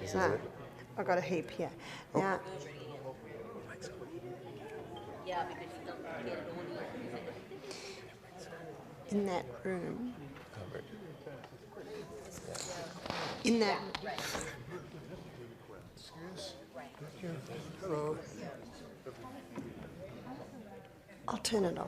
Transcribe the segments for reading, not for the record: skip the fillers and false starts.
So I've got a heap here. Now, in that room, in that, I'll turn it off.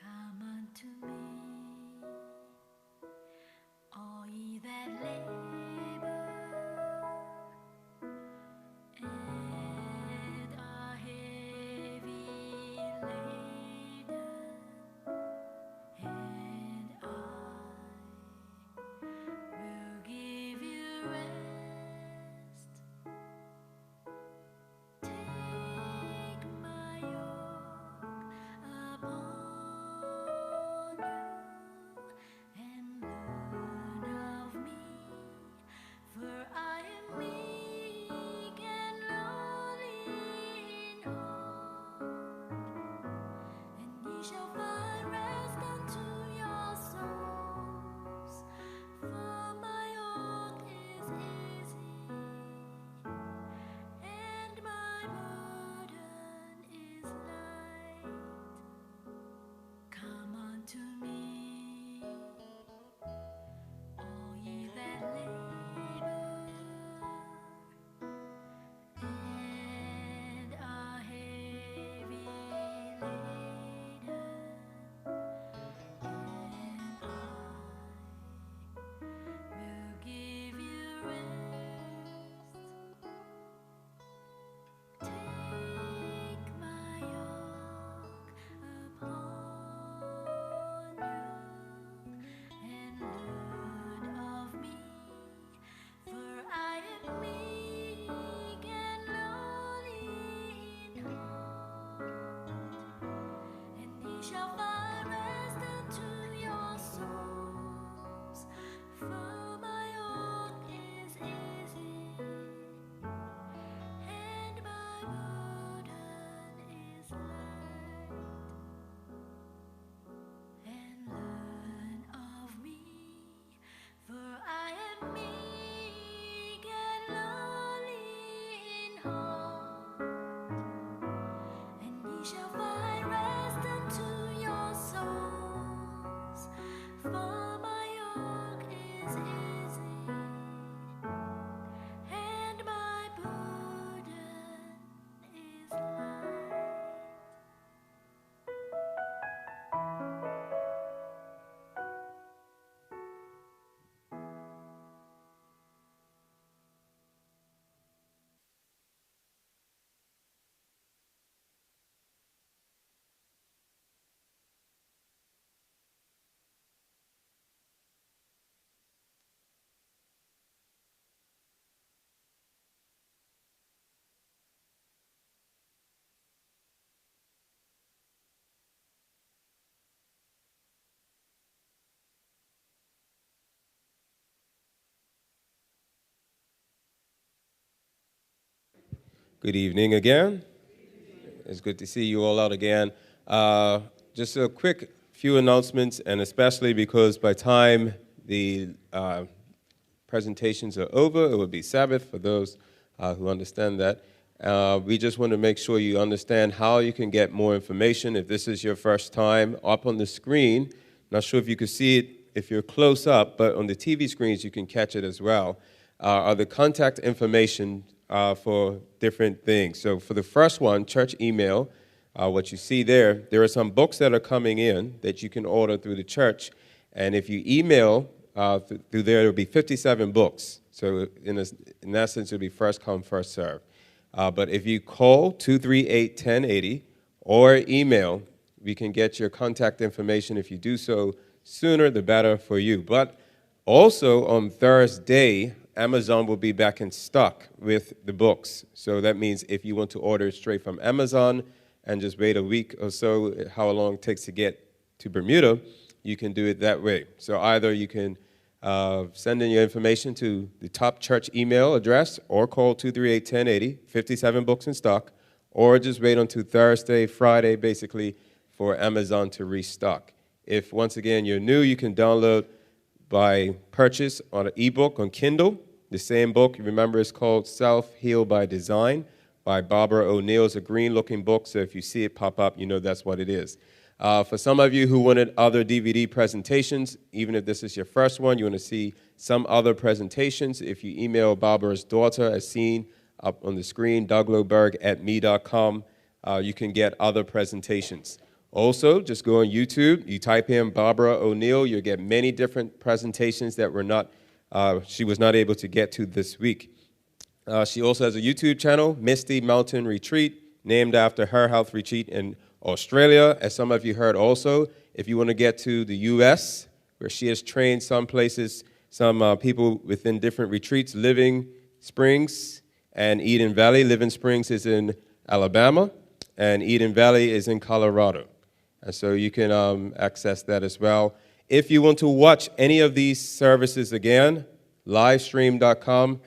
Come unto me, all ye that labor and are heavy laden, and I will give you rest. Take my yoke upon you and learn of me, for I am meek and lowly in heart, and ye shall find rest unto your souls. For my yoke is easy and my burden is light. Come unto me, all ye that labor and are heavy laden, and I will give you rest. Take my yoke upon you and learn of me, for I am meek and lowly in heart, and ye shall find rest unto your souls. For my yoke is easy and my burden is light. And learn of me, for I am meek and lowly in heart, and ye shall find rest unto your souls. For my yoke is easy and my burden is light. Good evening again. It's good to see you all out again. Just a quick few announcements, and especially because by time the presentations are over, it will be Sabbath for those who understand that. We just want to make sure you understand how you can get more information. If this is your first time, up on the screen, not sure if you can see it if you're close up, but on the TV screens you can catch it as well, are the contact information for different things. So for the first one, church email, what you see there are some books that are coming in that you can order through the church. And if you email through there, it'll be 57 books. So in essence, it'll be first come, first serve. But if you call 238-1080 or email, we can get your contact information. If you do so sooner, the better for you. But also on Thursday, Amazon will be back in stock with the books. So that means if you want to order it straight from Amazon and just wait a week or so, how long it takes to get to Bermuda, you can do it that way. So either you can send in your information to the top church email address or call 238-1080, 57 books in stock, or just wait until Thursday, Friday, basically, for Amazon to restock. If, once again, you're new, you can download by purchase on an ebook on Kindle. The same book, you remember, is called Self-Heal by Design by Barbara O'Neill. It's a green-looking book, so if you see it pop up, you know that's what it is. For some of you who wanted other DVD presentations, even if this is your first one, you want to see some other presentations, if you email Barbara's daughter, as seen up on the screen, dougloberg@me.com, you can get other presentations. Also, just go on YouTube, you type in Barbara O'Neill, you'll get many different presentations that she was not able to get to this week. She also has a YouTube channel, Misty Mountain Retreat, named after her health retreat in Australia, as some of you heard also. If you want to get to the U.S., where she has trained some places, some people within different retreats, Living Springs and Eden Valley. Living Springs is in Alabama, and Eden Valley is in Colorado. And so you can access that as well. If you want to watch any of these services again, livestream.com.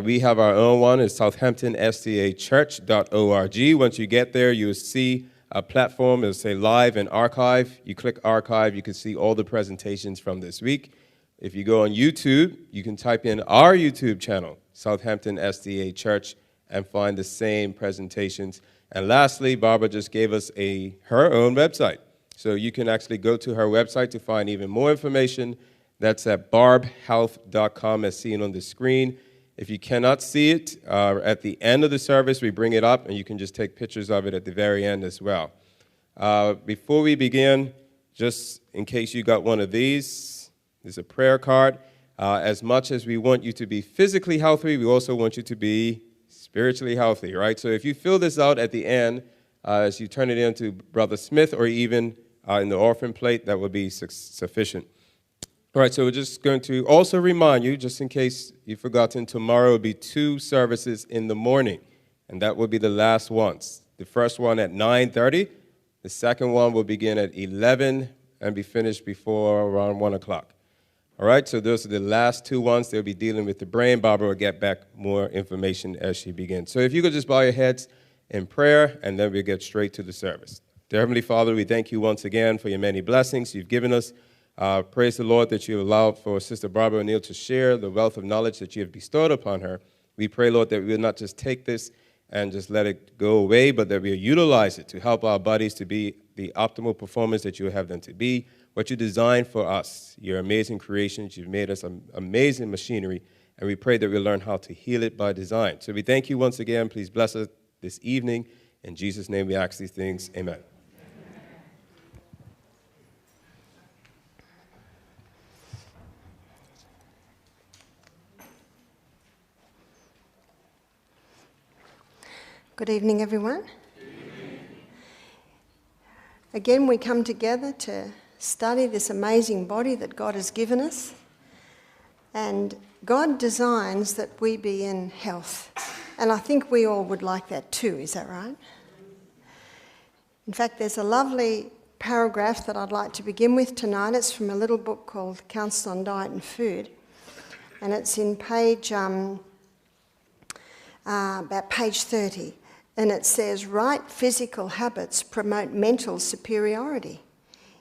We have our own one. It's southamptonstachurch.org. Once you get there, you'll see a platform. It'll say Live and Archive. You click Archive, you can see all the presentations from this week. If you go on YouTube, you can type in our YouTube channel, Southampton SDA Church, and find the same presentations. And lastly, Barbara just gave us her own website. So you can actually go to her website to find even more information. That's at barbhealth.com, as seen on the screen. If you cannot see it, at the end of the service, we bring it up, and you can just take pictures of it at the very end as well. Before we begin, just in case you got one of these, there's a prayer card. As much as we want you to be physically healthy, we also want you to be spiritually healthy, right? So if you fill this out at the end, as you turn it in to Brother Smith, or even in the orphan plate, that would be sufficient. All right, so we're just going to also remind you, just in case you've forgotten, tomorrow will be 2 services in the morning, and that will be the last ones. The first one at 9:30. The second one will begin at 11 and be finished before around 1 o'clock. All right, so those are the last 2 ones. They'll be dealing with the brain. Barbara will get back more information as she begins. So if you could just bow your heads in prayer, and then we'll get straight to the service. Dear Heavenly Father, we thank you once again for your many blessings you've given us. Praise the Lord that you allowed for Sister Barbara O'Neill to share the wealth of knowledge that you have bestowed upon her. We pray, Lord, that we will not just take this and just let it go away, but that we'll utilize it to help our bodies to be the optimal performance that you have them to be, what you designed for us, your amazing creations. You've made us amazing machinery, and we pray that we'll learn how to heal it by design. So we thank you once again. Please bless us this evening. In Jesus' name we ask these things. Amen. Good evening, everyone. Again, we come together to study this amazing body that God has given us. And God designs that we be in health. And I think we all would like that too, is that right? In fact, there's a lovely paragraph that I'd like to begin with tonight. It's from a little book called Counsel on Diet and Food. And it's in about page 30. And it says, right physical habits promote mental superiority.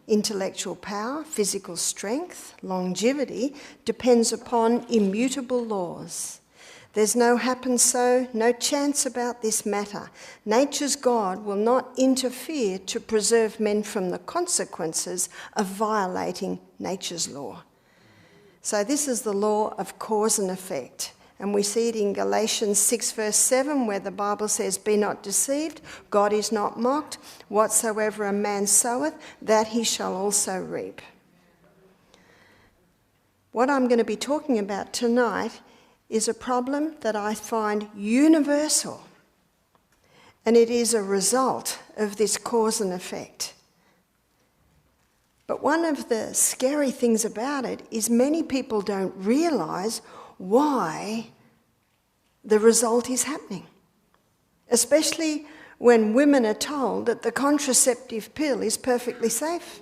Intellectual power, physical strength, longevity depends upon immutable laws. There's no happen so, no chance about this matter. Nature's God will not interfere to preserve men from the consequences of violating nature's law. So this is the law of cause and effect. And we see it in Galatians 6 verse 7, where the Bible says, be not deceived, God is not mocked. Whatsoever a man soweth, that he shall also reap. What I'm going to be talking about tonight is a problem that I find universal. And it is a result of this cause and effect. But one of the scary things about it is many people don't realise why the result is happening, especially when women are told that the contraceptive pill is perfectly safe.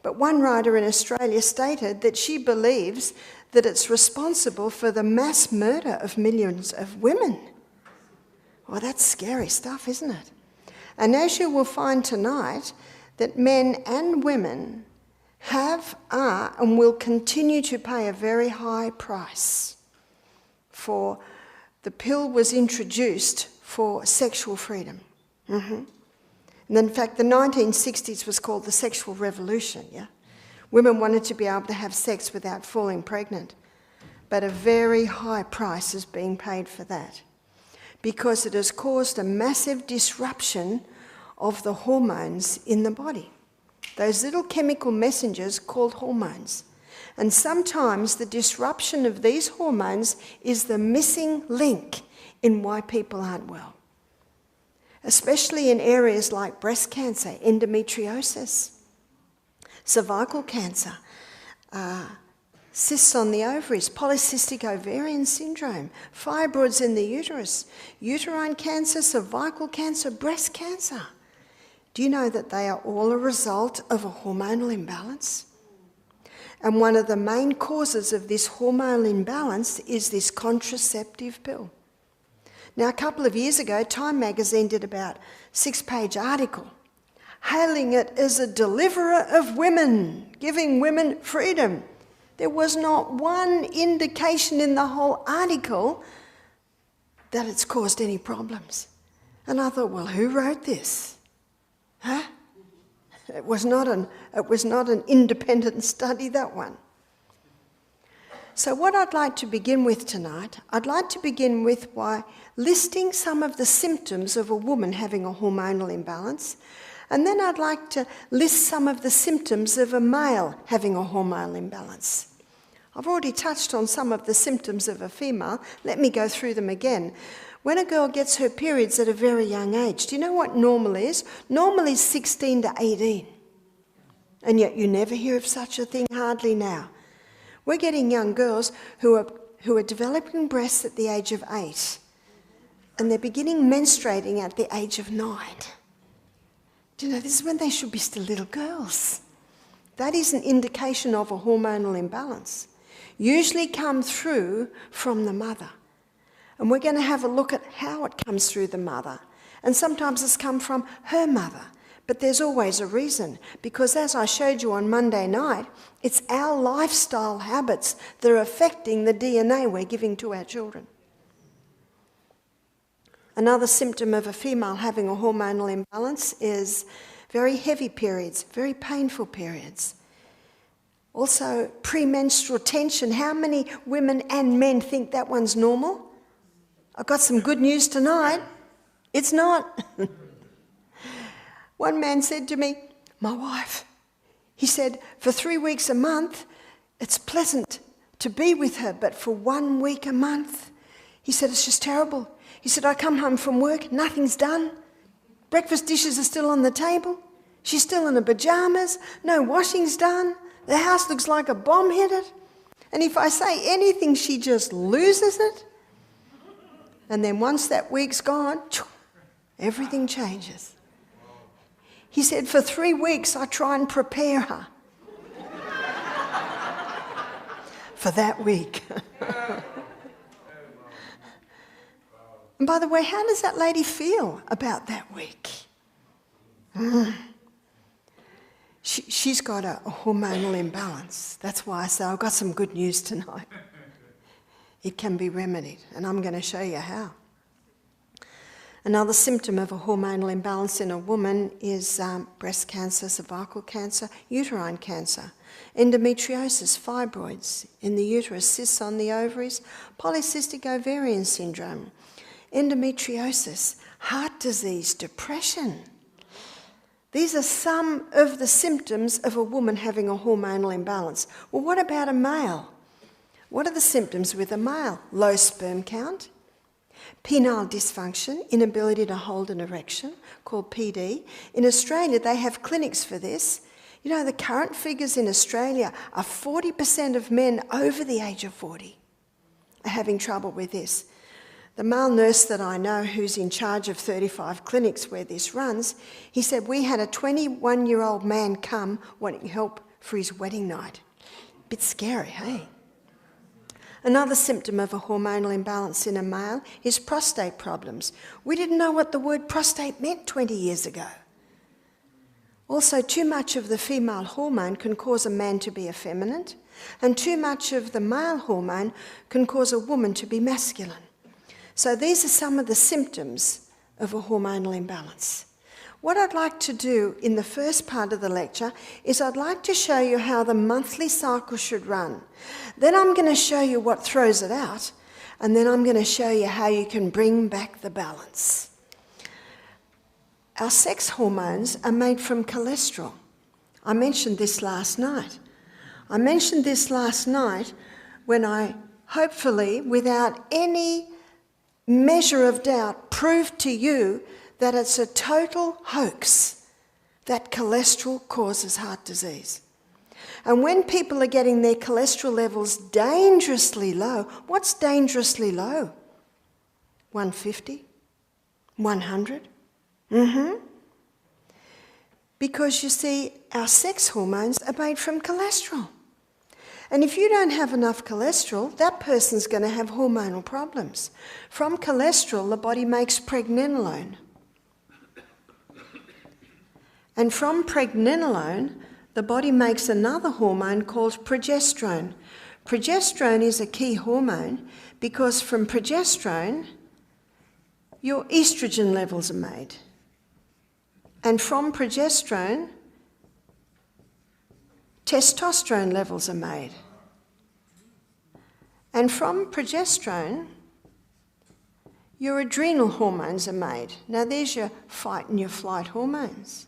But one writer in Australia stated that she believes that it's responsible for the mass murder of millions of women. Well, that's scary stuff, isn't it? And as you will find tonight, that men and women have, are, and will continue to pay a very high price for the pill was introduced for sexual freedom. And in fact, the 1960s was called the sexual revolution, yeah? Women wanted to be able to have sex without falling pregnant, but a very high price is being paid for that because it has caused a massive disruption of the hormones in the body. Those little chemical messengers called hormones. And sometimes the disruption of these hormones is the missing link in why people aren't well, especially in areas like breast cancer, endometriosis, cervical cancer, cysts on the ovaries, polycystic ovarian syndrome, fibroids in the uterus, uterine cancer, cervical cancer, breast cancer. Do you know that they are all a result of a hormonal imbalance? And one of the main causes of this hormonal imbalance is this contraceptive pill. Now, a couple of years ago, Time magazine did about a 6-page article hailing it as a deliverer of women, giving women freedom. There was not one indication in the whole article that it's caused any problems. And I thought, well, who wrote this? Huh? It was not an independent study, that one. So what I'd like to begin with tonight, I'd like to begin with by listing some of the symptoms of a woman having a hormonal imbalance, and then I'd like to list some of the symptoms of a male having a hormonal imbalance. I've already touched on some of the symptoms of a female. Let me go through them again. When a girl gets her periods at a very young age, do you know what normal is? Normal is 16 to 18. And yet you never hear of such a thing hardly now. We're getting young girls who are developing breasts at the age of 8. And they're beginning menstruating at the age of 9. Do you know, this is when they should be still little girls. That is an indication of a hormonal imbalance. Usually come through from the mother. And we're going to have a look at how it comes through the mother. And sometimes it's come from her mother. But there's always a reason, because as I showed you on Monday night, it's our lifestyle habits that are affecting the DNA we're giving to our children. Another symptom of a female having a hormonal imbalance is very heavy periods, very painful periods. Also, premenstrual tension. How many women and men think that one's normal? I've got some good news tonight. It's not. One man said to me, my wife, he said, for 3 weeks a month, it's pleasant to be with her, but for 1 week a month, he said, it's just terrible. He said, I come home from work, nothing's done. Breakfast dishes are still on the table. She's still in her pajamas. No washing's done. The house looks like a bomb hit it. And if I say anything, she just loses it. And then once that week's gone, everything changes. He said, for 3 weeks, I try and prepare her for that week. And by the way, how does that lady feel about that week? She's got a hormonal imbalance. That's why I say I've got some good news tonight. It can be remedied, and I'm going to show you how. Another symptom of a hormonal imbalance in a woman is breast cancer, cervical cancer, uterine cancer, endometriosis, fibroids in the uterus, cysts on the ovaries, polycystic ovarian syndrome, endometriosis, heart disease, depression. These are some of the symptoms of a woman having a hormonal imbalance. Well, what about a male? What are the symptoms with a male? Low sperm count, penile dysfunction, inability to hold an erection, called PD. In Australia, they have clinics for this. You know, the current figures in Australia are 40% of men over the age of 40 are having trouble with this. The male nurse that I know, who's in charge of 35 clinics where this runs, he said, we had a 21-year-old man come wanting help for his wedding night. Bit scary, hey? Another symptom of a hormonal imbalance in a male is prostate problems. We didn't know what the word prostate meant 20 years ago. Also, too much of the female hormone can cause a man to be effeminate, and too much of the male hormone can cause a woman to be masculine. So these are some of the symptoms of a hormonal imbalance. What I'd like to do in the first part of the lecture is I'd like to show you how the monthly cycle should run. Then I'm going to show you what throws it out, and then I'm going to show you how you can bring back the balance. Our sex hormones are made from cholesterol. I mentioned this last night. I mentioned this last night when I, hopefully, without any measure of doubt, proved to you that it's a total hoax that cholesterol causes heart disease. And when people are getting their cholesterol levels dangerously low, what's dangerously low? 150? 100? Because you see, our sex hormones are made from cholesterol. And if you don't have enough cholesterol, that person's going to have hormonal problems. From cholesterol, the body makes pregnenolone. And from pregnenolone, the body makes another hormone called progesterone. Progesterone is a key hormone because from progesterone, your estrogen levels are made. And from progesterone, testosterone levels are made. And from progesterone, your adrenal hormones are made. Now there's your fight and your flight hormones.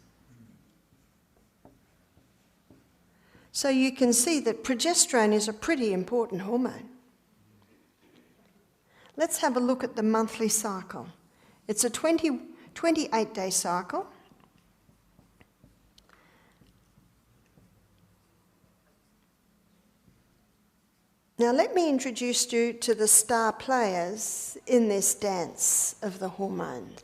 So you can see that progesterone is a pretty important hormone. Let's have a look at the monthly cycle. It's a 28-day cycle. Now let me introduce you to the star players in this dance of the hormones.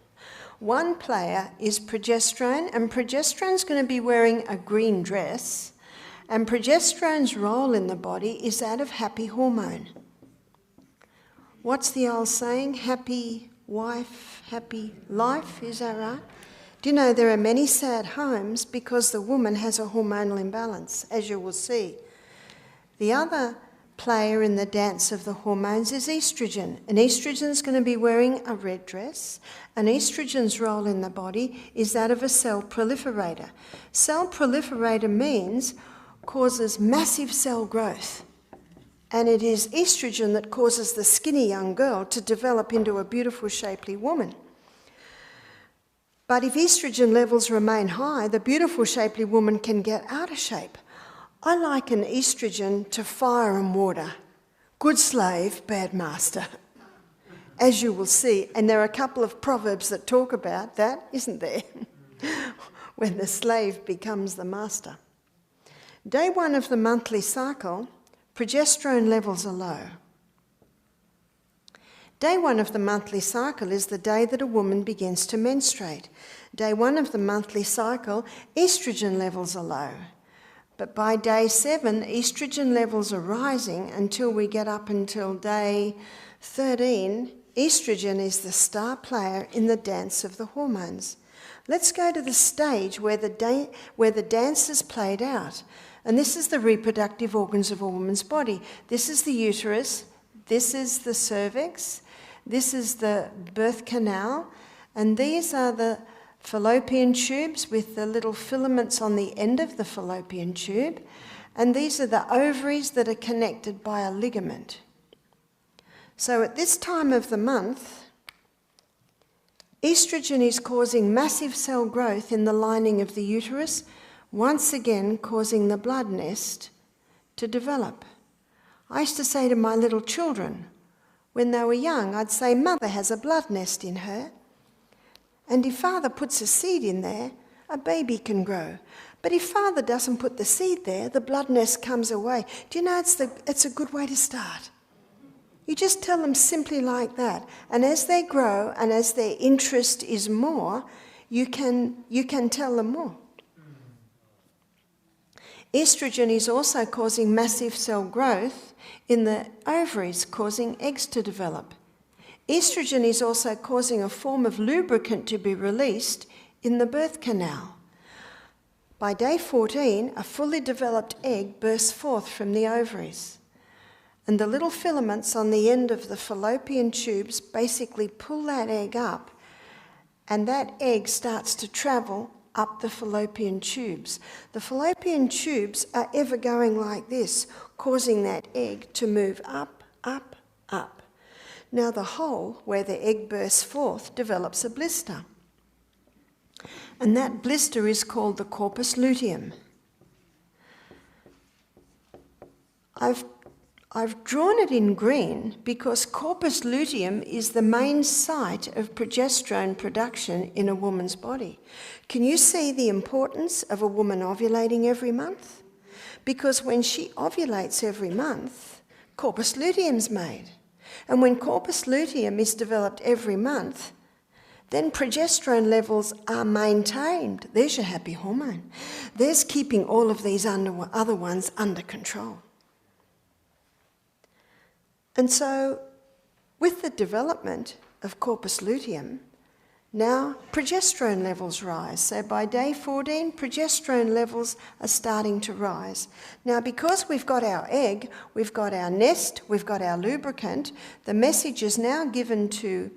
One player is progesterone, and progesterone's going to be wearing a green dress, and progesterone's role in the body is that of happy hormone. What's the old saying? Happy wife, happy life, is that right? Do you know there are many sad homes because the woman has a hormonal imbalance, as you will see. The other player in the dance of the hormones is estrogen. And estrogen's going to be wearing a red dress. And estrogen's role in the body is that of a cell proliferator. Cell proliferator means causes massive cell growth. And it is estrogen that causes the skinny young girl to develop into a beautiful, shapely woman. But if estrogen levels remain high, the beautiful, shapely woman can get out of shape. I liken estrogen to fire and water. Good slave, bad master. As you will see, and there are a couple of proverbs that talk about that, isn't there? When the slave becomes the master. Day 1 of the monthly cycle, progesterone levels are low. Day 1 of the monthly cycle is the day that a woman begins to menstruate. Day 1 of the monthly cycle, estrogen levels are low. But by day 7, estrogen levels are rising until we get up until day 13. Estrogen is the star player in the dance of the hormones. Let's go to the stage where the dance is played out. And this is the reproductive organs of a woman's body. This is the uterus, this is the cervix, this is the birth canal, and these are the fallopian tubes with the little filaments on the end of the fallopian tube, and these are the ovaries that are connected by a ligament. So at this time of the month, estrogen is causing massive cell growth in the lining of the uterus, once again causing the blood nest to develop. I used to say to my little children, when they were young, I'd say, Mother has a blood nest in her. And if Father puts a seed in there, a baby can grow. But if Father doesn't put the seed there, the blood nest comes away. Do you know it's a good way to start? You just tell them simply like that. And as they grow and as their interest is more, you can tell them more. Estrogen is also causing massive cell growth in the ovaries, causing eggs to develop. Estrogen is also causing a form of lubricant to be released in the birth canal. By day 14, a fully developed egg bursts forth from the ovaries. And the little filaments on the end of the fallopian tubes basically pull that egg up, and that egg starts to travel up the fallopian tubes. The fallopian tubes are ever going like this, causing that egg to move up, up, up. Now the hole where the egg bursts forth develops a blister. And that blister is called the corpus luteum. I've drawn it in green because corpus luteum is the main site of progesterone production in a woman's body. Can you see the importance of a woman ovulating every month? Because when she ovulates every month, corpus luteum's made. And when corpus luteum is developed every month, then progesterone levels are maintained. There's your happy hormone. There's keeping all of these other ones under control. And so, with the development of corpus luteum, now progesterone levels rise. So by day 14, progesterone levels are starting to rise. Now, because we've got our egg, we've got our nest, we've got our lubricant, the message is now given to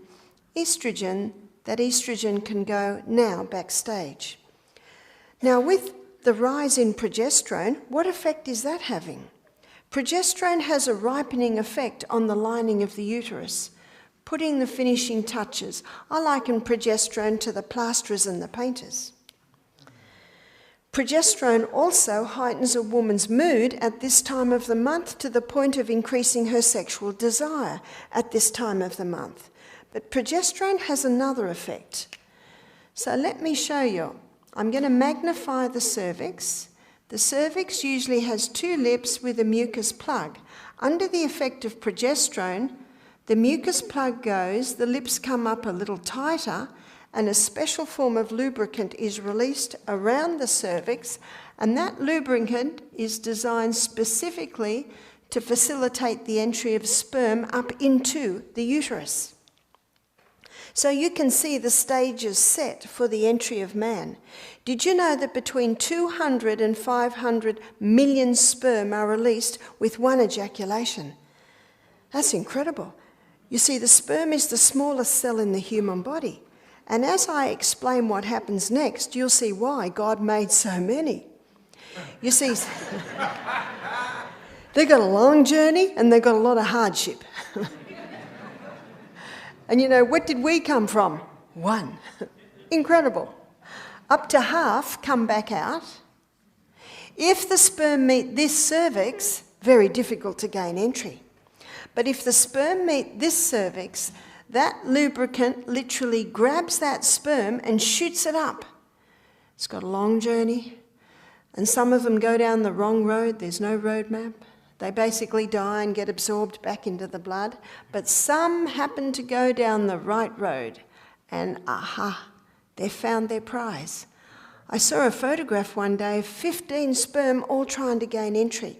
estrogen that estrogen can go now backstage. Now, with the rise in progesterone, what effect is that having? Progesterone has a ripening effect on the lining of the uterus, putting the finishing touches. I liken progesterone to the plasterers and the painters. Progesterone also heightens a woman's mood at this time of the month to the point of increasing her sexual desire at this time of the month. But progesterone has another effect. So let me show you. I'm going to magnify the cervix. The cervix usually has two lips with a mucus plug. Under the effect of progesterone, the mucus plug goes, the lips come up a little tighter, and a special form of lubricant is released around the cervix, and that lubricant is designed specifically to facilitate the entry of sperm up into the uterus. So you can see the stages set for the entry of man. Did you know that between 200 and 500 million sperm are released with one ejaculation? That's incredible. You see, the sperm is the smallest cell in the human body. And as I explain what happens next, you'll see why God made so many. You see, they've got a long journey and they've got a lot of hardship. And you know, what did we come from? One. Incredible. Up to half come back out. If the sperm meet this cervix, very difficult to gain entry. But if the sperm meet this cervix, that lubricant literally grabs that sperm and shoots it up. It's got a long journey, and some of them go down the wrong road. There's no road map. They basically die and get absorbed back into the blood. But some happen to go down the right road, and aha, they found their prize. I saw a photograph one day of 15 sperm all trying to gain entry.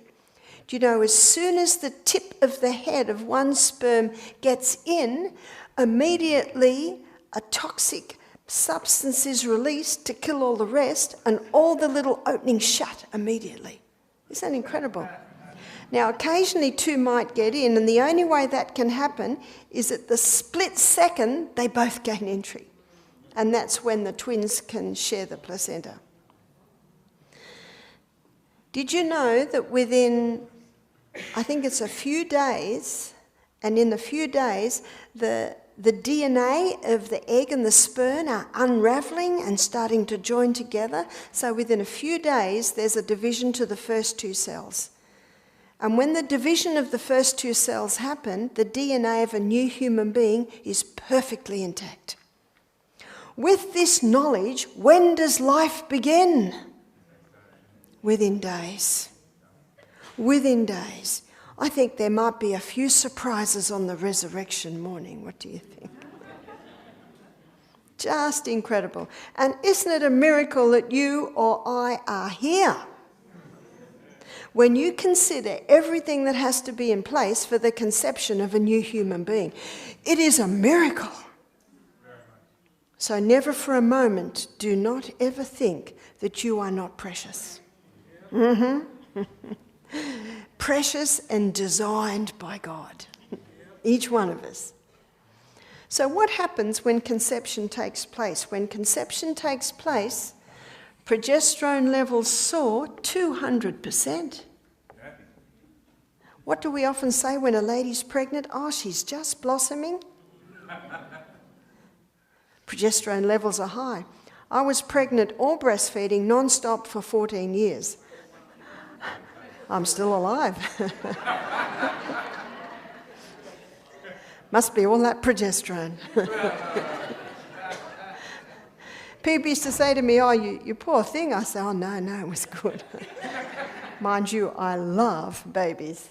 Do you know, as soon as the tip of the head of one sperm gets in, immediately a toxic substance is released to kill all the rest, and all the little openings shut immediately. Isn't that incredible? Now, occasionally two might get in, and the only way that can happen is at the split second they both gain entry. And that's when the twins can share the placenta. Did you know that within, I think it's a few days, and in a few days, the DNA of the egg and the sperm are unravelling and starting to join together. So within a few days, there's a division to the first two cells. And when the division of the first two cells happen, the DNA of a new human being is perfectly intact. With this knowledge, when does life begin? Within days. Within days. I think there might be a few surprises on the resurrection morning. What do you think? Just incredible. And isn't it a miracle that you or I are here? When you consider everything that has to be in place for the conception of a new human being, it is a miracle. So never for a moment do not ever think that you are not precious. Precious and designed by God, each one of us. So what happens when conception takes place? When conception takes place, progesterone levels soar 200%. What do we often say when a lady's pregnant? Oh, she's just blossoming. Progesterone levels are high. I was pregnant or breastfeeding non-stop for 14 years. I'm still alive. Must be all that progesterone. People used to say to me, oh, you poor thing. I say, oh, no, it was good. Mind you, I love babies.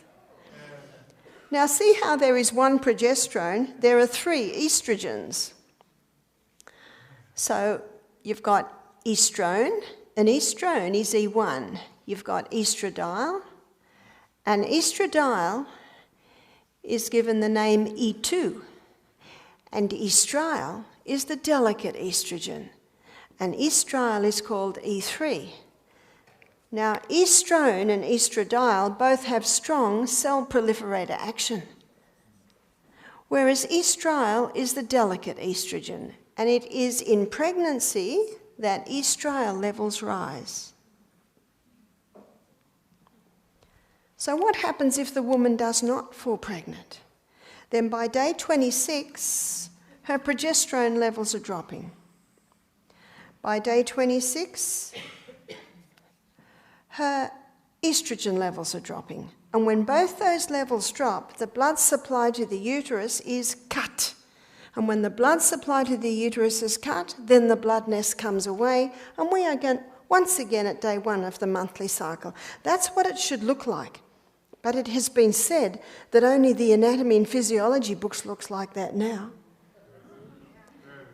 Now, see how there is one progesterone? There are 3 estrogens. So you've got estrone, and estrone is E1. You've got estradiol, and estradiol is given the name E2, and estriol is the delicate estrogen, and estriol is called E3. Now, estrone and estradiol both have strong cell proliferator action, whereas estriol is the delicate estrogen, and it is in pregnancy that estriol levels rise. So what happens if the woman does not fall pregnant? Then by day 26, her progesterone levels are dropping. By day 26, her estrogen levels are dropping. And when both those levels drop, the blood supply to the uterus is cut. And when the blood supply to the uterus is cut, then the blood nest comes away, and we are once again at day 1 of the monthly cycle. That's what it should look like. But it has been said that only the anatomy and physiology books looks like that now.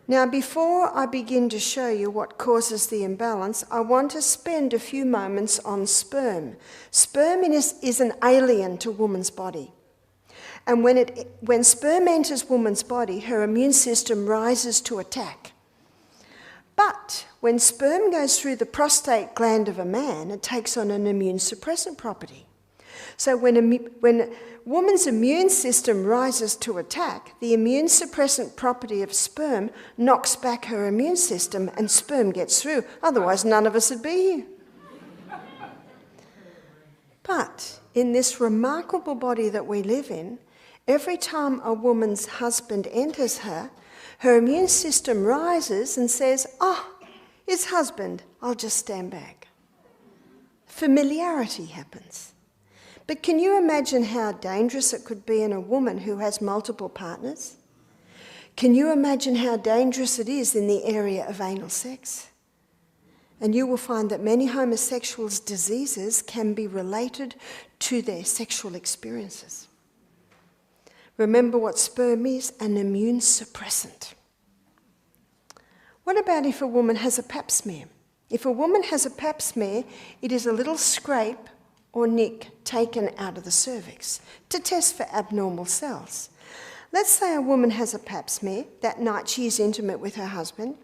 Now, before I begin to show you what causes the imbalance, I want to spend a few moments on sperm. Sperm is an alien to woman's body. And when sperm enters woman's body, her immune system rises to attack. But when sperm goes through the prostate gland of a man, it takes on an immune suppressant property. So when a woman's immune system rises to attack, the immune suppressant property of sperm knocks back her immune system and sperm gets through. Otherwise, none of us would be here. But in this remarkable body that we live in, every time a woman's husband enters her, her immune system rises and says, oh, it's husband, I'll just stand back. Familiarity happens. But can you imagine how dangerous it could be in a woman who has multiple partners? Can you imagine how dangerous it is in the area of anal sex? And you will find that many homosexuals' diseases can be related to their sexual experiences. Remember what sperm is, an immune suppressant. What about if a woman has a pap smear? If a woman has a pap smear, it is a little scrape or nick taken out of the cervix to test for abnormal cells. Let's say a woman has a pap smear. That night she is intimate with her husband.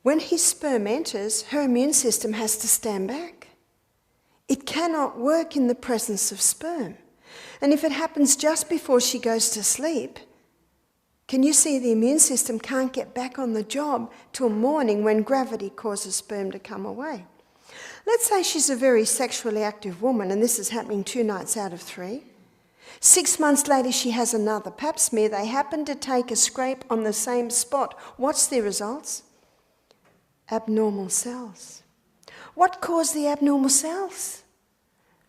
When his sperm enters, her immune system has to stand back. It cannot work in the presence of sperm. And if it happens just before she goes to sleep, can you see the immune system can't get back on the job till morning when gravity causes sperm to come away? Let's say she's a very sexually active woman and this is happening 2 nights out of 3. 6 months later she has another pap smear. They happen to take a scrape on the same spot. What's the results? Abnormal cells. What caused the abnormal cells?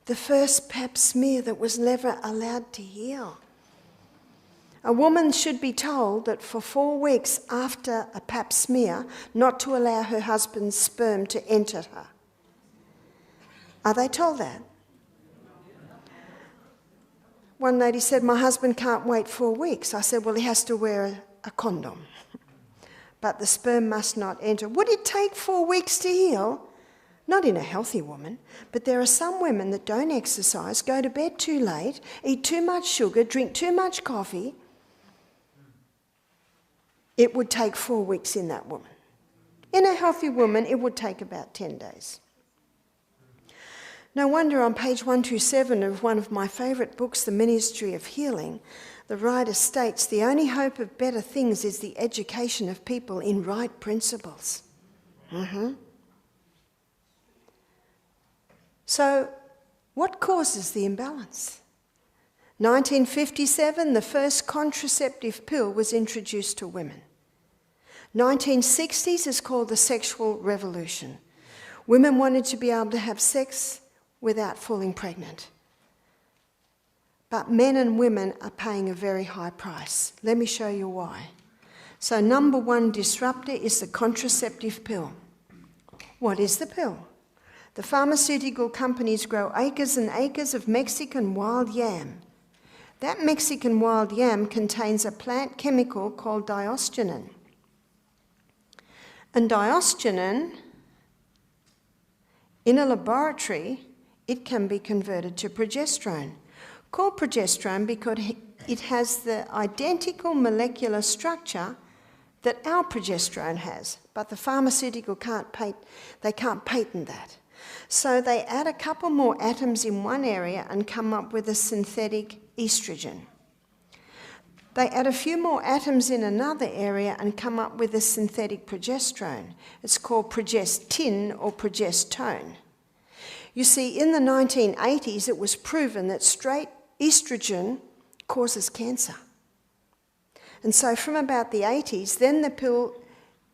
The first pap smear that was never allowed to heal. A woman should be told that for 4 weeks after a pap smear not to allow her husband's sperm to enter her. Are they told that? One lady said, my husband can't wait 4 weeks. I said, well, he has to wear a condom. But the sperm must not enter. Would it take 4 weeks to heal? Not in a healthy woman, but there are some women that don't exercise, go to bed too late, eat too much sugar, drink too much coffee. It would take 4 weeks in that woman. In a healthy woman, it would take about 10 days. No wonder on page 127 of one of my favourite books, The Ministry of Healing, the writer states, the only hope of better things is the education of people in right principles. So, what causes the imbalance? 1957, the first contraceptive pill was introduced to women. 1960s is called the sexual revolution. Women wanted to be able to have sex without falling pregnant. But men and women are paying a very high price. Let me show you why. So number one disruptor is the contraceptive pill. What is the pill? The pharmaceutical companies grow acres and acres of Mexican wild yam. That Mexican wild yam contains a plant chemical called diosgenin. And diosgenin, in a laboratory, it can be converted to progesterone. Called progesterone because it has the identical molecular structure that our progesterone has, but the pharmaceutical can't patent that. So they add a couple more atoms in one area and come up with a synthetic estrogen. They add a few more atoms in another area and come up with a synthetic progesterone. It's called progestin or progestone. You see, in the 1980s, it was proven that straight estrogen causes cancer. And so from about the 80s, then the pill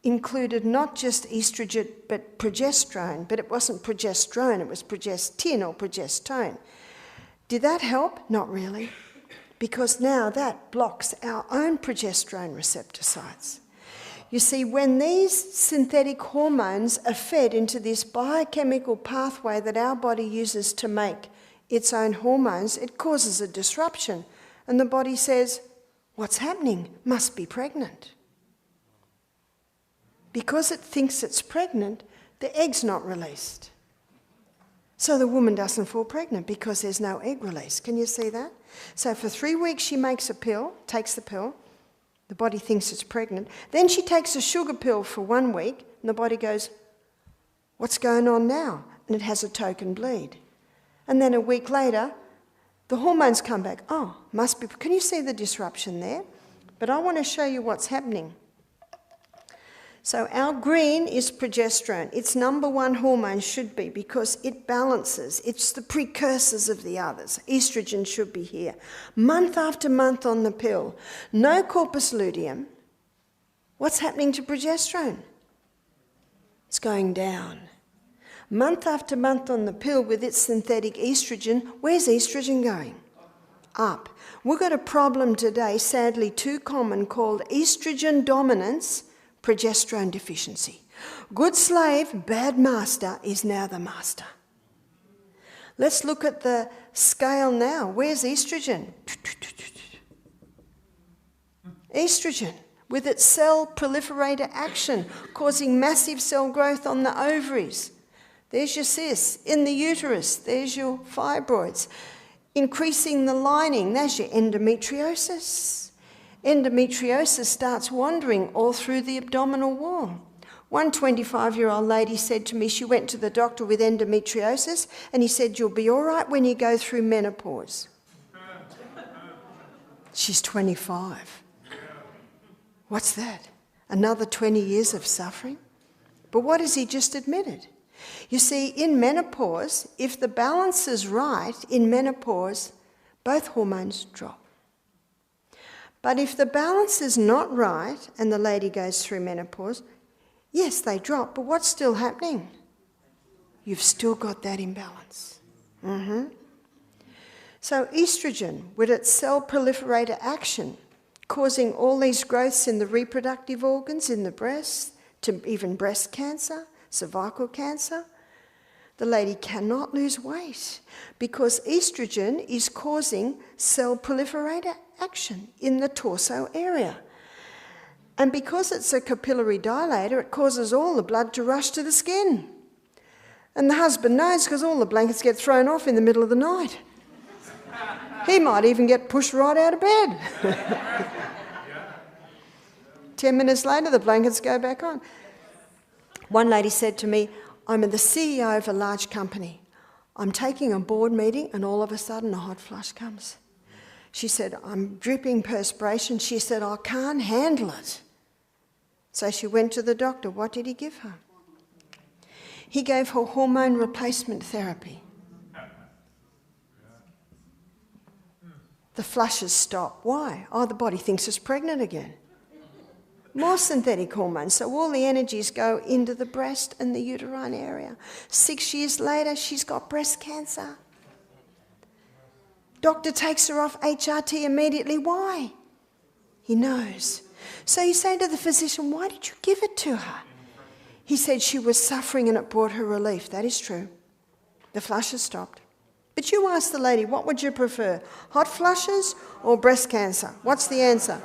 included not just estrogen but progesterone, but it wasn't progesterone, it was progestin or progestone. Did that help? Not really, because now that blocks our own progesterone receptor sites. You see, when these synthetic hormones are fed into this biochemical pathway that our body uses to make its own hormones, it causes a disruption. And the body says, what's happening? Must be pregnant. Because it thinks it's pregnant, the egg's not released. So the woman doesn't fall pregnant because there's no egg release. Can you see that? So for 3 weeks she makes a pill, takes the pill. The body thinks it's pregnant. Then she takes a sugar pill for 1 week, and the body goes, what's going on now? And it has a token bleed. And then a week later, the hormones come back. Oh, must be. Can you see the disruption there? But I want to show you what's happening. So our green is progesterone. Its number one hormone should be, because it balances. It's the precursors of the others. Estrogen should be here. Month after month on the pill. No corpus luteum. What's happening to progesterone? It's going down. Month after month on the pill with its synthetic estrogen, where's estrogen going? Up. We've got a problem today, sadly too common, called estrogen dominance, progesterone deficiency. Good slave, bad master is now the master. Let's look at the scale now. Where's estrogen? Estrogen, with its cell proliferator action, causing massive cell growth on the ovaries. There's your cysts. In the uterus, there's your fibroids. Increasing the lining, there's your endometriosis. Endometriosis starts wandering all through the abdominal wall. One 25-year-old lady said to me she went to the doctor with endometriosis and he said, you'll be all right when you go through menopause. She's 25. What's that? Another 20 years of suffering? But what has he just admitted? You see, in menopause, if the balance is right, in menopause, both hormones drop. But if the balance is not right and the lady goes through menopause, yes, they drop, but what's still happening? You've still got that imbalance. So estrogen, with its cell proliferator action, causing all these growths in the reproductive organs, in the breast, to even breast cancer, cervical cancer. the lady cannot lose weight because estrogen is causing cell proliferator action in the torso area. And because it's a capillary dilator, it causes all the blood to rush to the skin. And the husband knows because all the blankets get thrown off in the middle of the night. He might even get pushed right out of bed. 10 minutes later, the blankets go back on. One lady said to me, I'm the CEO of a large company. I'm taking a board meeting and all of a sudden a hot flush comes. She said, I'm dripping perspiration. She said, I can't handle it. So she went to the doctor. What did he give her? He gave her hormone replacement therapy. The flushes stop. Why? Oh, the body thinks it's pregnant again. More synthetic hormones. So all the energies go into the breast and the uterine area. 6 years later, she's got breast cancer. Doctor takes her off HRT immediately. Why? He knows. So you say to the physician, why did you give it to her? He said she was suffering and it brought her relief. That is true. The flushes stopped. But you ask the lady, what would you prefer? Hot flushes or breast cancer? What's the answer?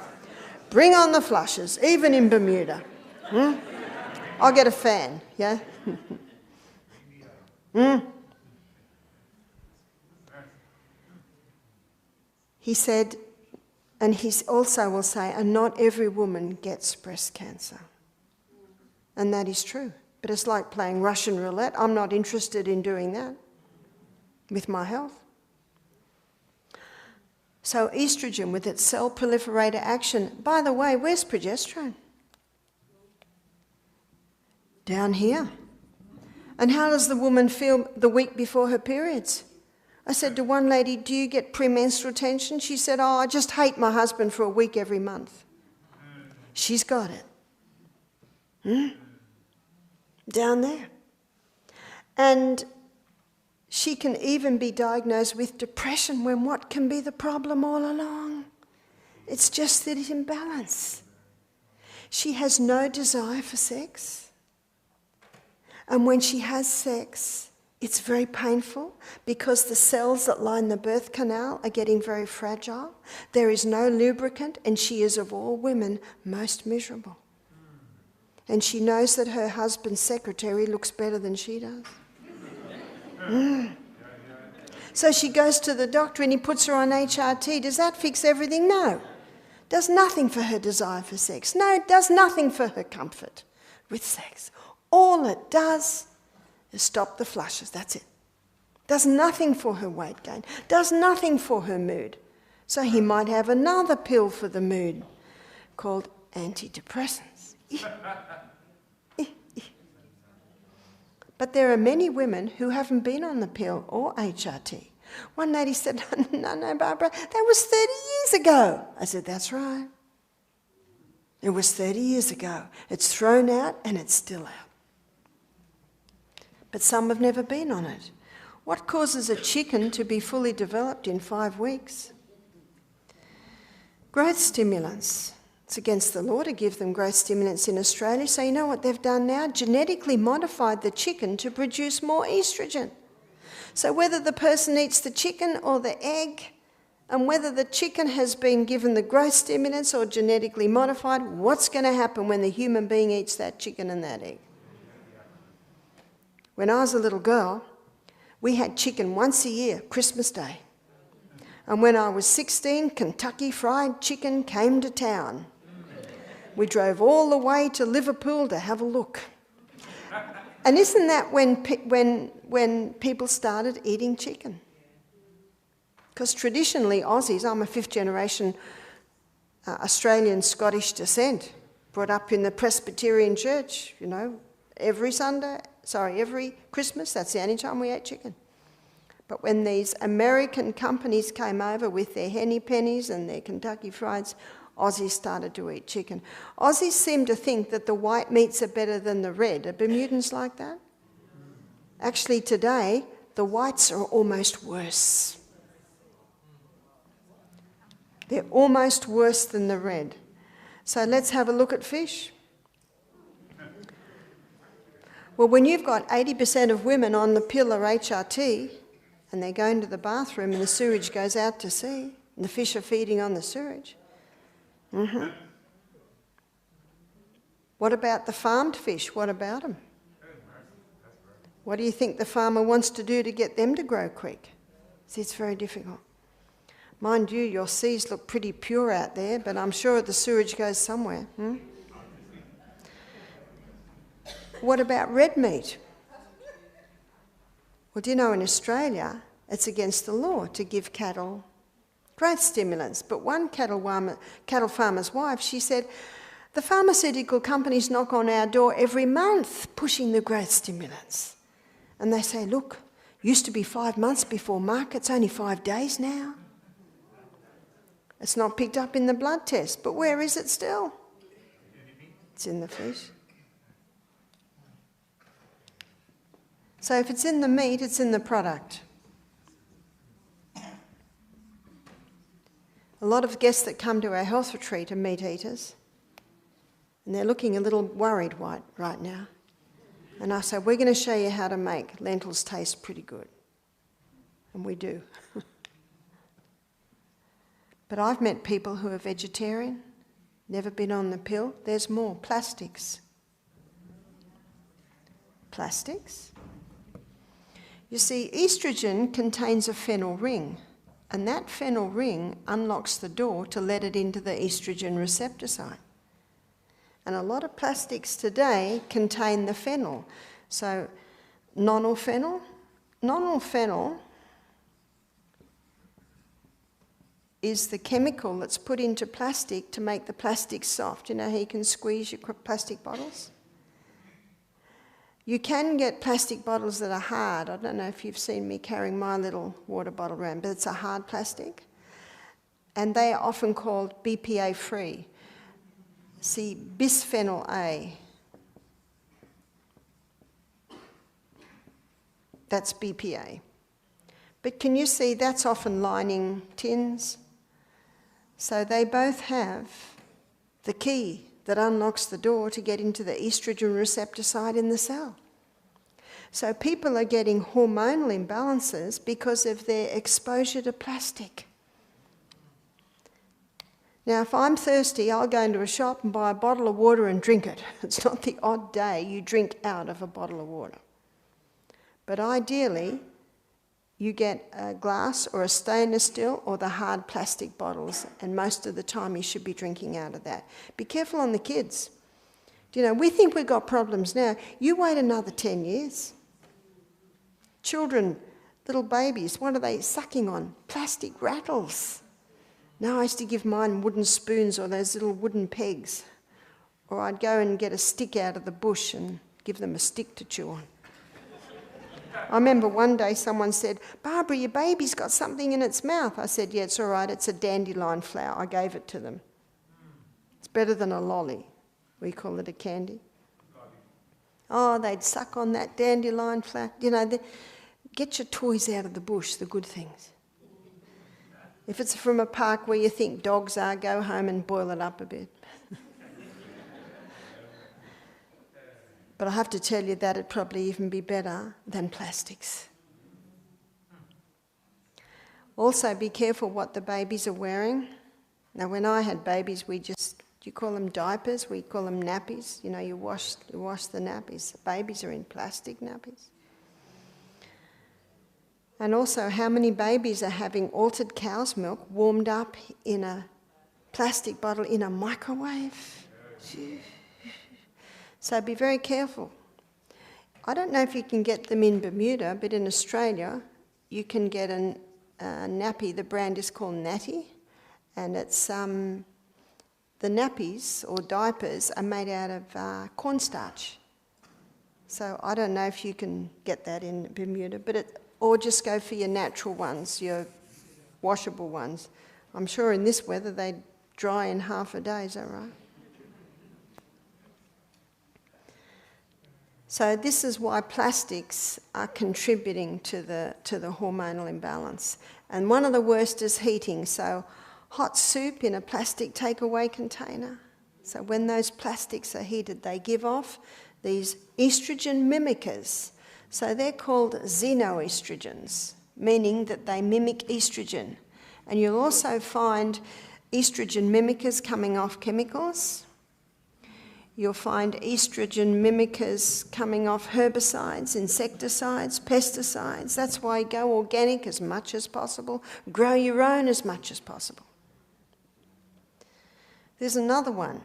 Bring on the flushes, even in Bermuda. I'll get a fan, yeah? He said, and he also will say, and not every woman gets breast cancer. And that is true. But it's like playing Russian roulette. I'm not interested in doing that with my health. So estrogen, with its cell proliferator action, by the way, where's progesterone? Down here. And how does the woman feel the week before her periods? I said to one lady, do you get premenstrual tension? She said, oh, I just hate my husband for a week every month. She's got it. Down there. And she can even be diagnosed with depression when what can be the problem all along? It's just that it's imbalance. She has no desire for sex. And when she has sex, it's very painful because the cells that line the birth canal are getting very fragile. There is no lubricant, and she is, of all women, most miserable. And she knows that her husband's secretary looks better than she does. So she goes to the doctor and he puts her on HRT. Does that fix everything? No. Does nothing for her desire for sex. No, it does nothing for her comfort with sex. All it does is stop the flushes. That's it. Does nothing for her weight gain. Does nothing for her mood. So he might have another pill for the mood called antidepressants. But there are many women who haven't been on the pill or HRT. One lady said, no, Barbara, that was 30 years ago. I said, that's right. It was 30 years ago. It's thrown out and it's still out. But some have never been on it. What causes a chicken to be fully developed in 5 weeks? Growth stimulants. It's against the law to give them growth stimulants in Australia. So you know what they've done now? Genetically modified the chicken to produce more estrogen. So whether the person eats the chicken or the egg, and whether the chicken has been given the growth stimulants or genetically modified, what's going to happen when the human being eats that chicken and that egg? When I was a little girl, we had chicken once a year, Christmas Day. And when I was 16, Kentucky Fried Chicken came to town. We drove all the way to Liverpool to have a look. And isn't that when people started eating chicken? Because traditionally Aussies, I'm a 5th generation Australian Scottish descent, brought up in the Presbyterian church, you know, every Christmas, that's the only time we ate chicken. But when these American companies came over with their Henny Pennies and their Kentucky Frieds, Aussies started to eat chicken. Aussies seem to think that the white meats are better than the red. Are Bermudans like that? Actually, today, the whites are almost worse. They're almost worse than the red. So let's have a look at fish. Well, when you've got 80% of women on the pill or HRT and they're going to the bathroom and the sewage goes out to sea and the fish are feeding on the sewage. What about the farmed fish? What about them? What do you think the farmer wants to do to get them to grow quick? See, it's very difficult. Mind you, your seas look pretty pure out there, but I'm sure the sewage goes somewhere. What about red meat? Well, do you know in Australia it's against the law to give cattle growth stimulants? But one cattle farmer's wife, she said, the pharmaceutical companies knock on our door every month pushing the growth stimulants. And they say, look, used to be 5 months before market, it's only 5 days now. It's not picked up in the blood test, but where is it still? It's in the fish. So if it's in the meat, it's in the product. A lot of guests that come to our health retreat are meat eaters, and they're looking a little worried right now. And I say, we're going to show you how to make lentils taste pretty good. And we do. But I've met people who are vegetarian, never been on the pill. There's more. Plastics. Plastics? You see, estrogen contains a phenyl ring, and that phenyl ring unlocks the door to let it into the estrogen receptor site. And a lot of plastics today contain the phenyl. So nonylphenol is the chemical that's put into plastic to make the plastic soft. You know how you can squeeze your plastic bottles? You can get plastic bottles that are hard. I don't know if you've seen me carrying my little water bottle around, but it's a hard plastic. And they are often called BPA free. See, bisphenol A. That's BPA. But can you see that's often lining tins? So they both have the key that unlocks the door to get into the estrogen receptor site in the cell. So people are getting hormonal imbalances because of their exposure to plastic. Now, if I'm thirsty, I'll go into a shop and buy a bottle of water and drink it. It's not the odd day you drink out of a bottle of water. But ideally, you get a glass or a stainless steel or the hard plastic bottles, and most of the time you should be drinking out of that. Be careful on the kids. You know, we think we've got problems now. You wait another 10 years. Children, little babies, what are they sucking on? Plastic rattles. No, I used to give mine wooden spoons or those little wooden pegs. Or I'd go and get a stick out of the bush and give them a stick to chew on. I remember one day someone said, Barbara, your baby's got something in its mouth. I said, yeah, it's all right, it's a dandelion flower. I gave it to them. It's better than a lolly. We call it a candy. Oh, they'd suck on that dandelion flower. You know, get your toys out of the bush, the good things. If it's from a park where you think dogs are, go home and boil it up a bit. But I have to tell you that'd probably even be better than plastics. Also, be careful what the babies are wearing. Now, when I had babies, you call them diapers, we call them nappies. You know, you wash the nappies. Babies are in plastic nappies. And also, how many babies are having altered cow's milk warmed up in a plastic bottle in a microwave? So be very careful. I don't know if you can get them in Bermuda, but in Australia, you can get a nappy. The brand is called Natty, and it's the nappies or diapers are made out of cornstarch. So I don't know if you can get that in Bermuda, or just go for your natural ones, your washable ones. I'm sure in this weather they'd dry in half a day, is that right? So this is why plastics are contributing to the hormonal imbalance. And one of the worst is heating. So hot soup in a plastic takeaway container. So when those plastics are heated, they give off these estrogen mimickers. So they're called xenoestrogens, meaning that they mimic estrogen. And you'll also find estrogen mimickers coming off chemicals. You'll find estrogen mimickers coming off herbicides, insecticides, pesticides. That's why go organic as much as possible. Grow your own as much as possible. There's another one.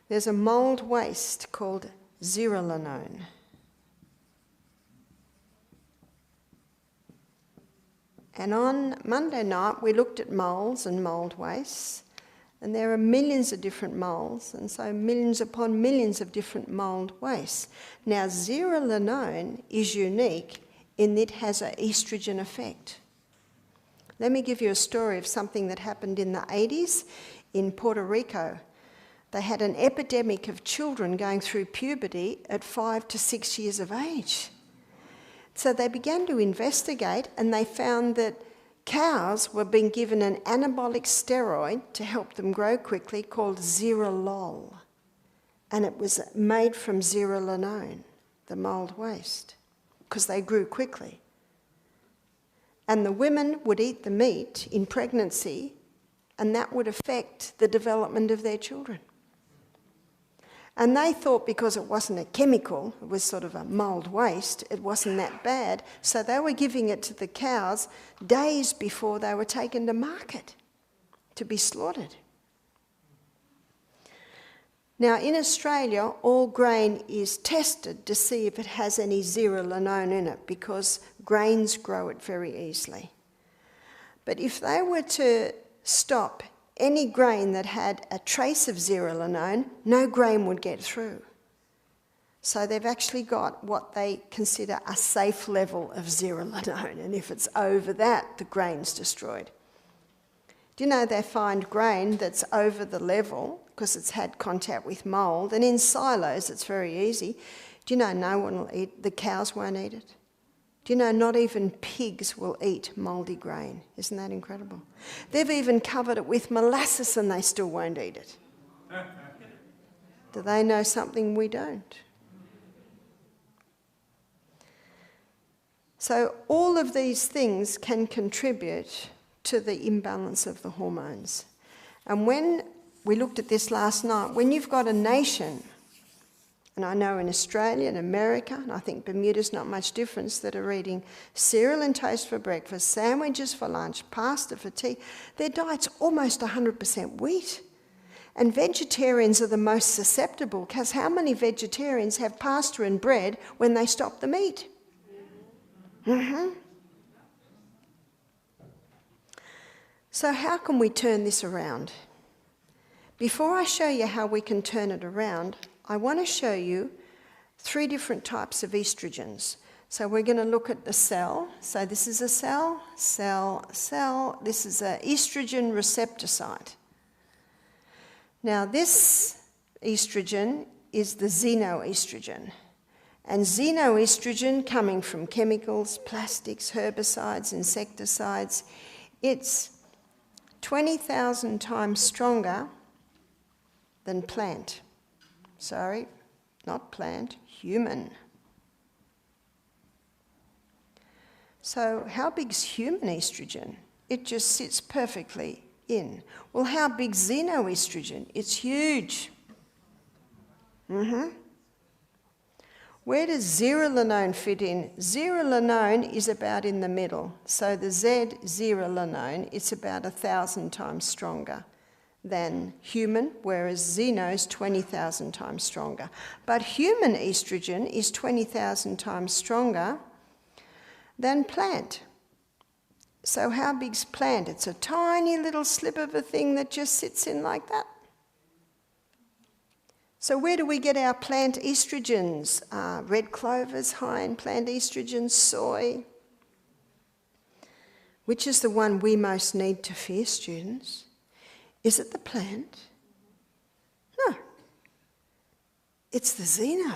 There's a mould waste called zearalenone. And on Monday night, we looked at moulds and mould wastes. And there are millions of different moulds, and so millions upon millions of different mould wastes. Now, zearalenone is unique in that it has an estrogen effect. Let me give you a story of something that happened in the 80s in Puerto Rico. They had an epidemic of children going through puberty at 5 to 6 years of age. So they began to investigate, and they found that cows were being given an anabolic steroid to help them grow quickly called Zearalol. And it was made from zearalenone, the mould waste, because they grew quickly. And the women would eat the meat in pregnancy, and that would affect the development of their children. And they thought because it wasn't a chemical, it was sort of a mould waste, it wasn't that bad, so they were giving it to the cows days before they were taken to market to be slaughtered. Now, in Australia, all grain is tested to see if it has any zearalenone in it, because grains grow it very easily. But if they were to stop any grain that had a trace of zearalenone, no grain would get through. So they've actually got what they consider a safe level of zearalenone, and if it's over that, the grain's destroyed. Do you know they find grain that's over the level because it's had contact with mould, and in silos it's very easy. Do you know no one will eat, the cows won't eat it? Do you know not even pigs will eat mouldy grain? Isn't that incredible? They've even covered it with molasses and they still won't eat it. Do they know something we don't? So all of these things can contribute to the imbalance of the hormones. And when we looked at this last night, when you've got a nation, and I know in Australia and America, and I think Bermuda's not much difference, that are eating cereal and toast for breakfast, sandwiches for lunch, pasta for tea, their diet's almost 100% wheat. And vegetarians are the most susceptible, because how many vegetarians have pasta and bread when they stop the meat? So how can we turn this around? Before I show you how we can turn it around, I want to show you 3 different types of estrogens. So we're going to look at the cell. So this is a cell, cell, cell. This is an estrogen receptor site. Now this estrogen is the xenoestrogen. And xenoestrogen, coming from chemicals, plastics, herbicides, insecticides, it's 20,000 times stronger than plant. Sorry, not plant, human. So how big's human estrogen? It just sits perfectly in. Well, how big's xenoestrogen? It's huge. Where does zearalenone fit in? Zearalenone is about in the middle. So the Z-zearalenone, it's about 1,000 times stronger than human, whereas xeno's 20,000 times stronger. But human estrogen is 20,000 times stronger than plant. So how big's plant? It's a tiny little slip of a thing that just sits in like that. So where do we get our plant estrogens? Red clover's high in plant estrogens, soy. Which is the one we most need to fear, students? Is it the plant? No. It's the xeno.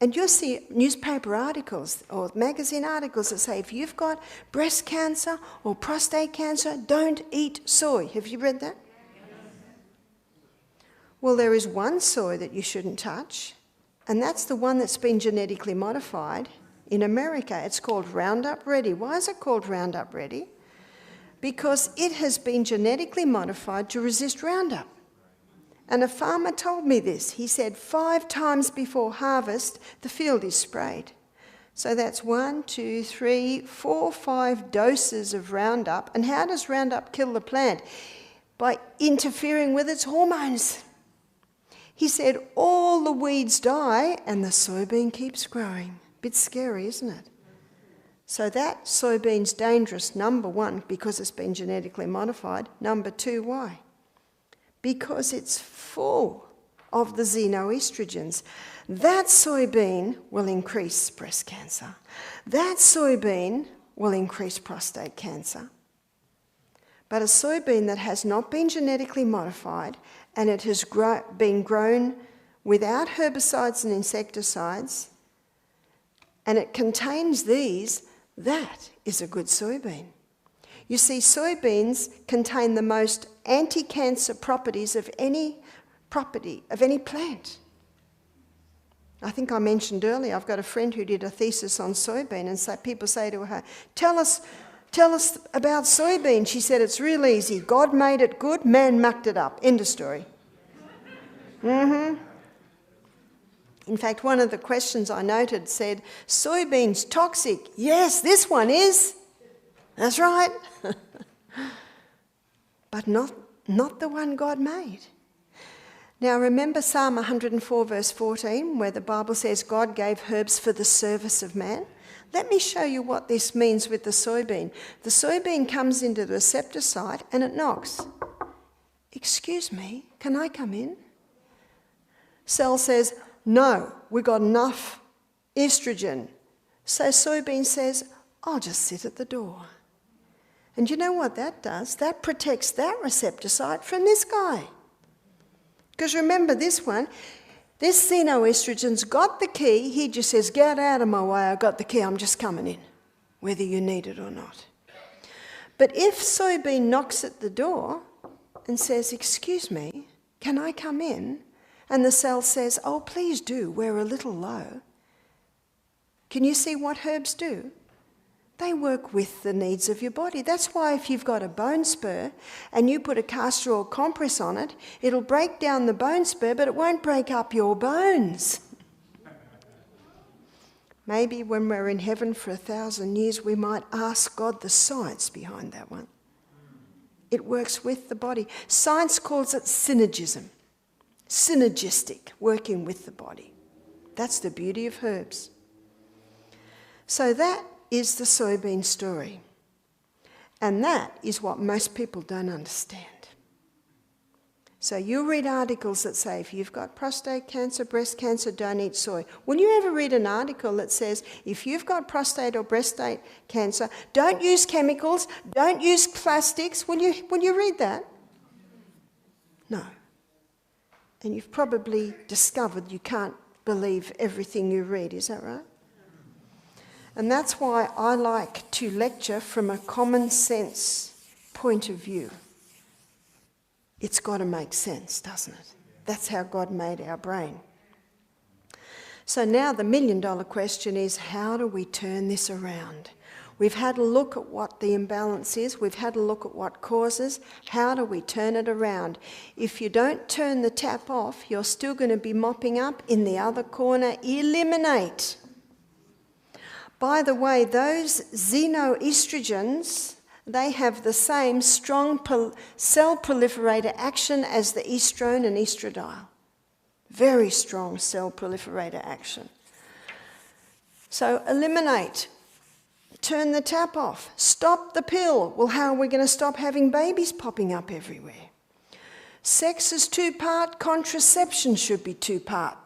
And you'll see newspaper articles or magazine articles that say if you've got breast cancer or prostate cancer, don't eat soy. Have you read that? Well, there is one soy that you shouldn't touch, and that's the one that's been genetically modified. In America, it's called Roundup Ready. Why is it called Roundup Ready? Because it has been genetically modified to resist Roundup. And a farmer told me this. He said 5 times before harvest, the field is sprayed. So that's 1, 2, 3, 4, 5 doses of Roundup. And how does Roundup kill the plant? By interfering with its hormones. He said all the weeds die and the soybean keeps growing. Bit scary, isn't it? So that soybean's dangerous, number 1, because it's been genetically modified. Number 2, why? Because it's full of the xenoestrogens. That soybean will increase breast cancer. That soybean will increase prostate cancer. But a soybean that has not been genetically modified and it has been grown without herbicides and insecticides, and it contains these, that is a good soybean. You see, soybeans contain the most anti-cancer properties of any plant. I think I mentioned earlier, I've got a friend who did a thesis on soybean, and so people say to her, tell us about soybean. She said, it's real easy. God made it good, man mucked it up. End of story. In fact, one of the questions I noted said, soybeans toxic. Yes, this one is. That's right. But not the one God made. Now remember Psalm 104 verse 14, where the Bible says God gave herbs for the service of man? Let me show you what this means with the soybean. The soybean comes into the receptor site and it knocks. Excuse me, can I come in? Cell says, no, we got enough estrogen. So soybean says, I'll just sit at the door. And you know what that does? That protects that receptor site from this guy. Because remember this one, this xenoestrogen's got the key. He just says, get out of my way, I've got the key, I'm just coming in, whether you need it or not. But if soybean knocks at the door and says, excuse me, can I come in? And the cell says, oh, please do, we're a little low. Can you see what herbs do? They work with the needs of your body. That's why if you've got a bone spur and you put a castor oil compress on it, it'll break down the bone spur, but it won't break up your bones. Maybe when we're in heaven for 1,000 years, we might ask God the science behind that one. It works with the body. Science calls it synergism. Synergistic, working with the body. That's the beauty of herbs. So that is the soybean story. And that is what most people don't understand. So you read articles that say, if you've got prostate cancer, breast cancer, don't eat soy. Will you ever read an article that says, if you've got prostate or breast cancer, don't use chemicals, don't use plastics? Will you read that? No. And you've probably discovered you can't believe everything you read, is that right? And that's why I like to lecture from a common sense point of view. It's got to make sense, doesn't it? That's how God made our brain. So now the million-dollar question is, how do we turn this around? We've had a look at what the imbalance is. We've had a look at what causes. How do we turn it around? If you don't turn the tap off, you're still going to be mopping up in the other corner. Eliminate. By the way, those xenoestrogens, they have the same strong cell proliferator action as the estrone and estradiol. Very strong cell proliferator action. So eliminate. Turn the tap off. Stop the pill. Well, how are we going to stop having babies popping up everywhere? Sex is 2-part. Contraception should be 2-part.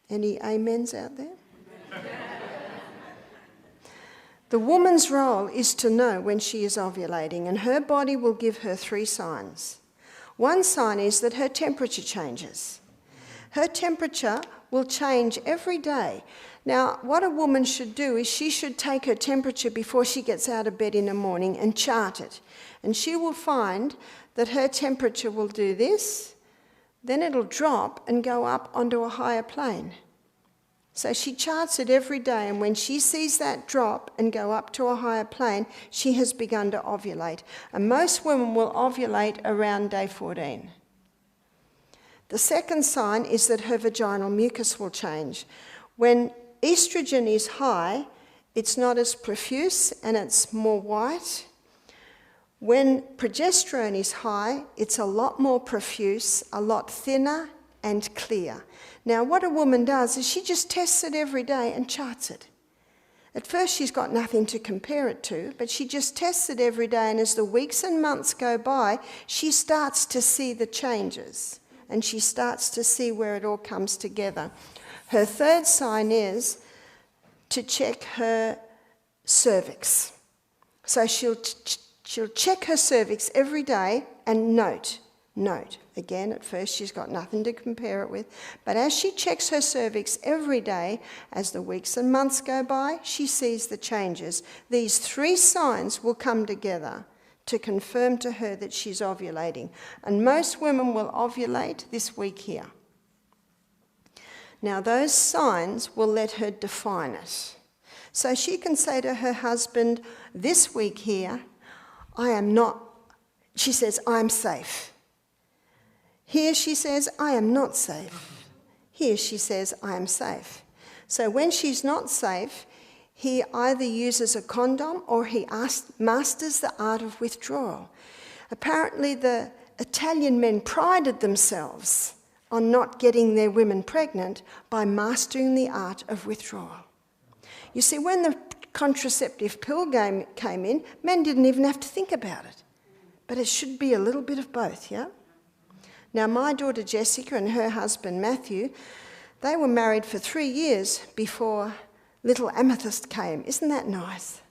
Any amens out there? The woman's role is to know when she is ovulating, and her body will give her 3 signs. One sign is that her temperature changes. Her temperature will change every day. Now, what a woman should do is she should take her temperature before she gets out of bed in the morning and chart it. And she will find that her temperature will do this, then it'll drop and go up onto a higher plane. So she charts it every day, and when she sees that drop and go up to a higher plane, she has begun to ovulate. And most women will ovulate around day 14. The second sign is that her vaginal mucus will change. When estrogen is high, it's not as profuse and it's more white. When progesterone is high, it's a lot more profuse, a lot thinner and clear. Now, what a woman does is she just tests it every day and charts it. At first, she's got nothing to compare it to, but she just tests it every day, and as the weeks and months go by, she starts to see the changes, and she starts to see where it all comes together. Her third sign is to check her cervix. So she'll check her cervix every day and note. Again, at first she's got nothing to compare it with, but as she checks her cervix every day, as the weeks and months go by, she sees the changes. These 3 signs will come together to confirm to her that she's ovulating. And most women will ovulate this week here. Now, those signs will let her define it. So she can say to her husband, this week here, she says, I'm safe. Here she says, I am not safe. Here she says, I am safe. So when she's not safe, he either uses a condom or he masters the art of withdrawal. Apparently the Italian men prided themselves on not getting their women pregnant by mastering the art of withdrawal. You see, when the contraceptive pill game came in, men didn't even have to think about it. But it should be a little bit of both, yeah? Now, my daughter Jessica and her husband Matthew, they were married for 3 years before little Amethyst came. Isn't that nice?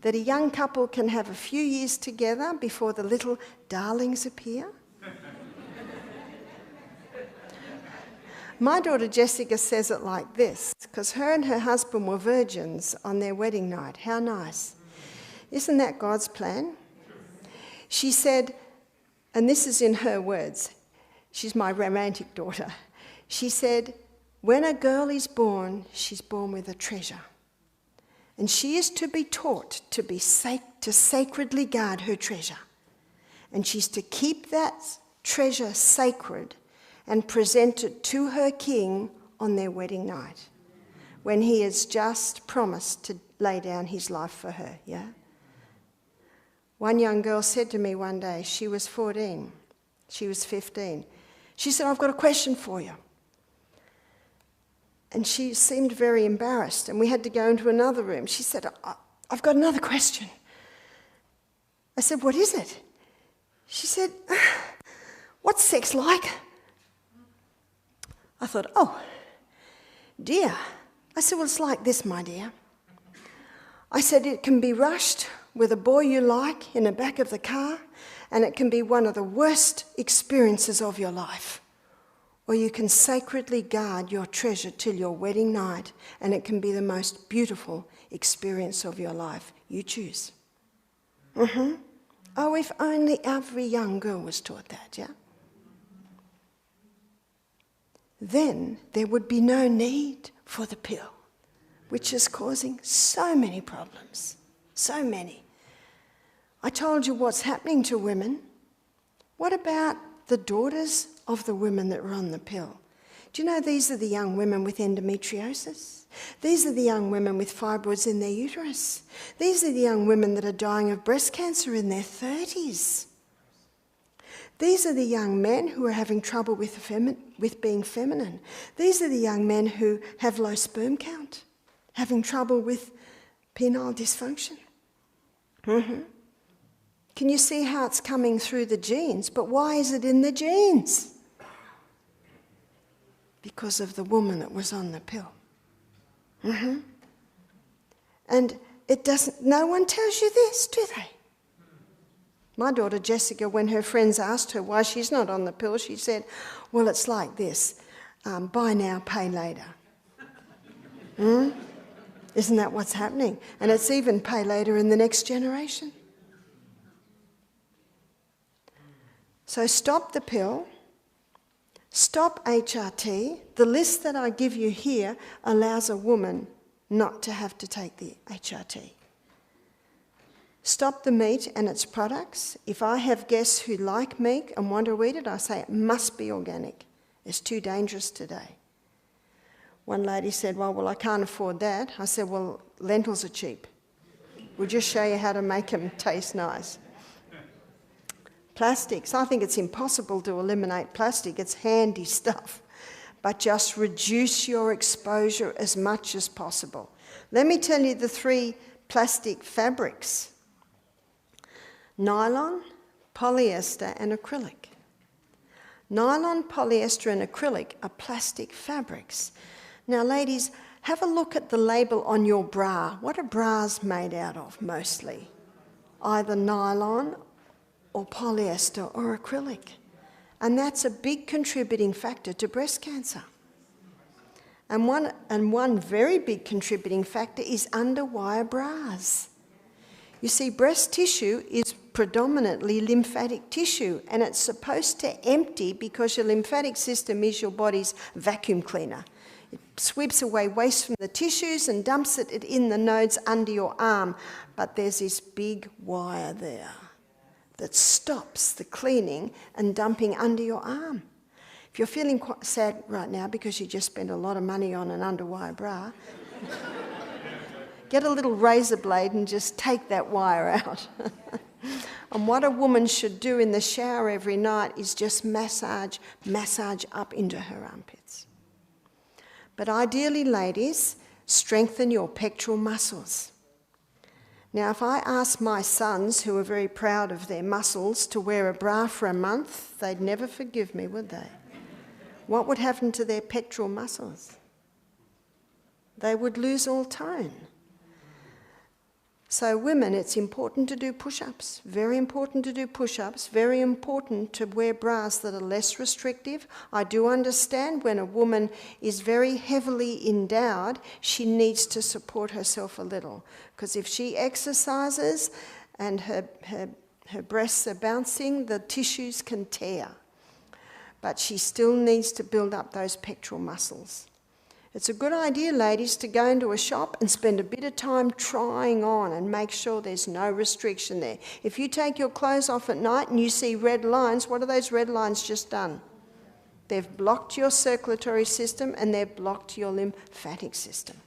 That a young couple can have a few years together before the little darlings appear. My daughter Jessica says it like this, because her and her husband were virgins on their wedding night. How nice. Isn't that God's plan? She said, and this is in her words, she's my romantic daughter. She said, when a girl is born, she's born with a treasure. And she is to be taught to sacredly guard her treasure. And she's to keep that treasure sacred and present it to her king on their wedding night, when he has just promised to lay down his life for her, yeah? One young girl said to me one day, she was 14, she was 15. She said, I've got a question for you. And she seemed very embarrassed, and we had to go into another room. She said, I've got another question. I said, what is it? She said, what's sex like? I thought, oh, dear. I said, well, it's like this, my dear. I said, it can be rushed with a boy you like in the back of the car, and it can be one of the worst experiences of your life. Or you can sacredly guard your treasure till your wedding night, and it can be the most beautiful experience of your life. You choose. Oh, if only every young girl was taught that, yeah? Then there would be no need for the pill, which is causing so many problems. So many. I told you what's happening to women. What about the daughters of the women that were on the pill? Do you know these are the young women with endometriosis? These are the young women with fibroids in their uterus. These are the young women that are dying of breast cancer in their 30s. These are the young men who are having trouble with being feminine. These are the young men who have low sperm count, having trouble with penile dysfunction. Can you see how it's coming through the genes? But why is it in the genes? Because of the woman that was on the pill. And it doesn't, no one tells you this, do they? My daughter Jessica, when her friends asked her why she's not on the pill, she said, well, it's like this, buy now, pay later. Isn't that what's happening? And it's even pay later in the next generation. So stop the pill, Stop HRT. The list that I give you here allows a woman not to have to take the HRT. Stop the meat and its products. If I have guests who like meat and want to eat it, I say it must be organic. It's too dangerous today. One lady said, well, I can't afford that. I said, well, lentils are cheap. We'll just show you how to make them taste nice. Plastics. I think it's impossible to eliminate plastic. It's handy stuff. But just reduce your exposure as much as possible. Let me tell you the 3 plastic fabrics: nylon, polyester, and acrylic. Nylon, polyester, and acrylic are plastic fabrics. Now, ladies, have a look at the label on your bra. What are bras made out of mostly? Either nylon or polyester or acrylic. And that's a big contributing factor to breast cancer. And one very big contributing factor is underwire bras. You see, breast tissue is predominantly lymphatic tissue, and it's supposed to empty because your lymphatic system is your body's vacuum cleaner. It sweeps away waste from the tissues and dumps it in the nodes under your arm. But there's this big wire there that stops the cleaning and dumping under your arm. If you're feeling quite sad right now because you just spent a lot of money on an underwire bra, get a little razor blade and just take that wire out. And what a woman should do in the shower every night is just massage up into her armpits. But ideally, ladies, strengthen your pectoral muscles. Now, if I ask my sons, who are very proud of their muscles, to wear a bra for a month, they'd never forgive me, would they? What would happen to their pectoral muscles? They would lose all tone. So women, it's important to do push-ups, very important to do push-ups, very important to wear bras that are less restrictive. I do understand when a woman is very heavily endowed, she needs to support herself a little, because if she exercises and her breasts are bouncing, the tissues can tear. But she still needs to build up those pectoral muscles. It's a good idea, ladies, to go into a shop and spend a bit of time trying on and make sure there's no restriction there. If you take your clothes off at night and you see red lines, what are those red lines just done? They've blocked your circulatory system and they've blocked your lymphatic system.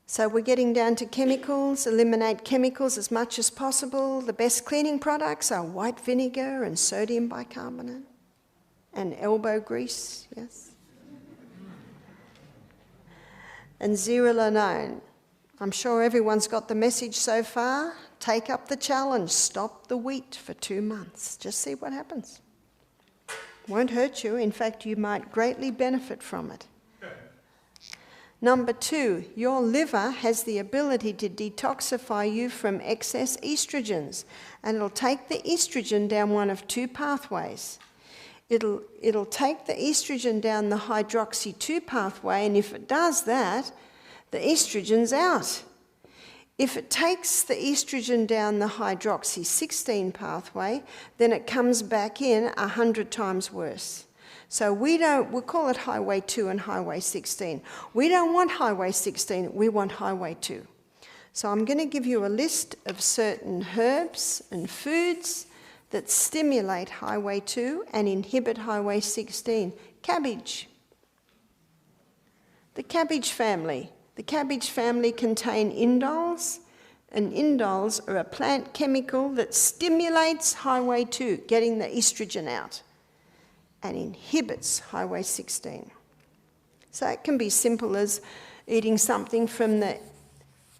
So we're getting down to chemicals. Eliminate chemicals as much as possible. The best cleaning products are white vinegar and sodium bicarbonate. And elbow grease, yes. And zearalenone. I'm sure everyone's got the message so far. Take up the challenge. Stop the wheat for 2 months. Just see what happens. Won't hurt you. In fact, you might greatly benefit from it. Number 2, your liver has the ability to detoxify you from excess estrogens, and it'll take the estrogen down one of 2 pathways. It'll take the estrogen down the hydroxy-2 pathway, and if it does that, the estrogen's out. If it takes the estrogen down the hydroxy-16 pathway, then it comes back in 100 times worse. So we'll call it highway 2 and highway 16. We don't want highway 16, we want highway 2. So I'm going to give you a list of certain herbs and foods that stimulate highway 2 and inhibit highway 16. Cabbage. The cabbage family. The cabbage family contain indoles, and indoles are a plant chemical that stimulates highway 2, getting the estrogen out, and inhibits highway 16. So it can be simple as eating something from the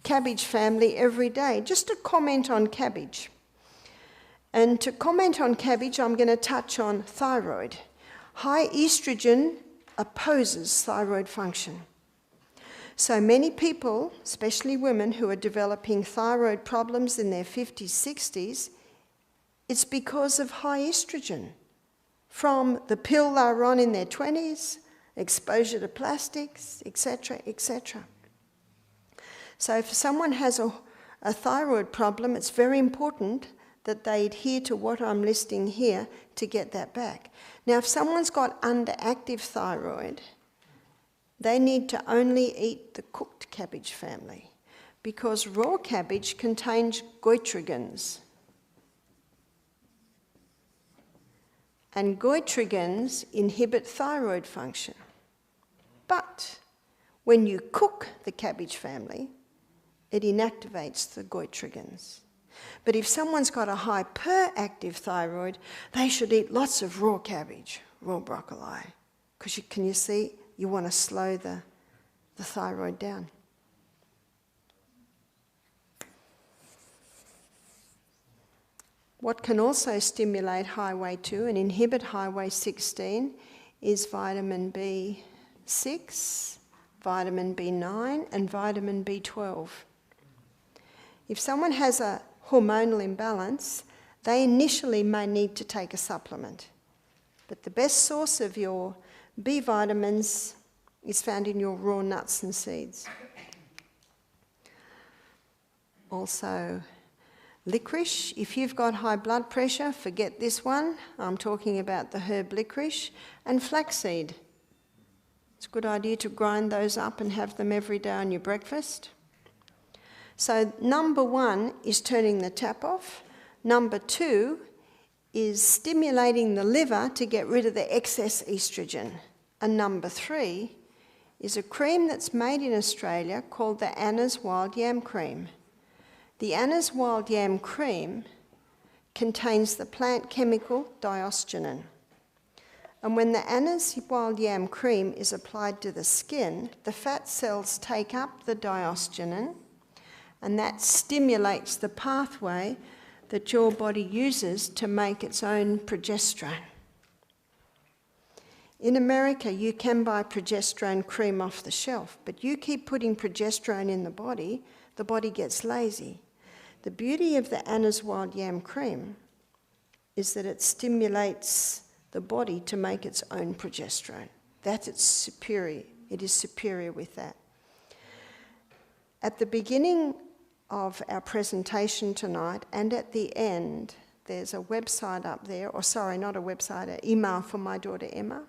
cabbage family every day. Just a comment on cabbage. And to comment on cabbage, I'm going to touch on thyroid. High estrogen opposes thyroid function. So many people, especially women who are developing thyroid problems in their 50s, 60s, it's because of high estrogen. From the pill they're on in their 20s, exposure to plastics, etc., etc. So if someone has a thyroid problem, it's very important that they adhere to what I'm listing here to get that back. Now, if someone's got underactive thyroid, they need to only eat the cooked cabbage family because raw cabbage contains goitrogens. And goitrogens inhibit thyroid function. But when you cook the cabbage family, it inactivates the goitrogens. But if someone's got a hyperactive thyroid, they should eat lots of raw cabbage, raw broccoli, because can you see, you want to slow the thyroid down. What can also stimulate highway 2 and inhibit highway 16 is vitamin B6, vitamin B9 and vitamin B12. If someone has a hormonal imbalance, they initially may need to take a supplement. But the best source of your B vitamins is found in your raw nuts and seeds. Also, licorice. If you've got high blood pressure, forget this one. I'm talking about the herb licorice. And flaxseed. It's a good idea to grind those up and have them every day on your breakfast. So number 1 is turning the tap off. Number 2 is stimulating the liver to get rid of the excess estrogen. And number 3 is a cream that's made in Australia called the Anna's Wild Yam Cream. The Anna's Wild Yam Cream contains the plant chemical diosgenin. And when the Anna's Wild Yam Cream is applied to the skin, the fat cells take up the diosgenin, and that stimulates the pathway that your body uses to make its own progesterone. In America, you can buy progesterone cream off the shelf, but you keep putting progesterone in the body gets lazy. The beauty of the Anna's Wild Yam Cream is that it stimulates the body to make its own progesterone. That's its superior. It is superior with that. At the beginning of our presentation tonight and at the end, there's a website up there, or sorry, not a website, an email from my daughter Emma.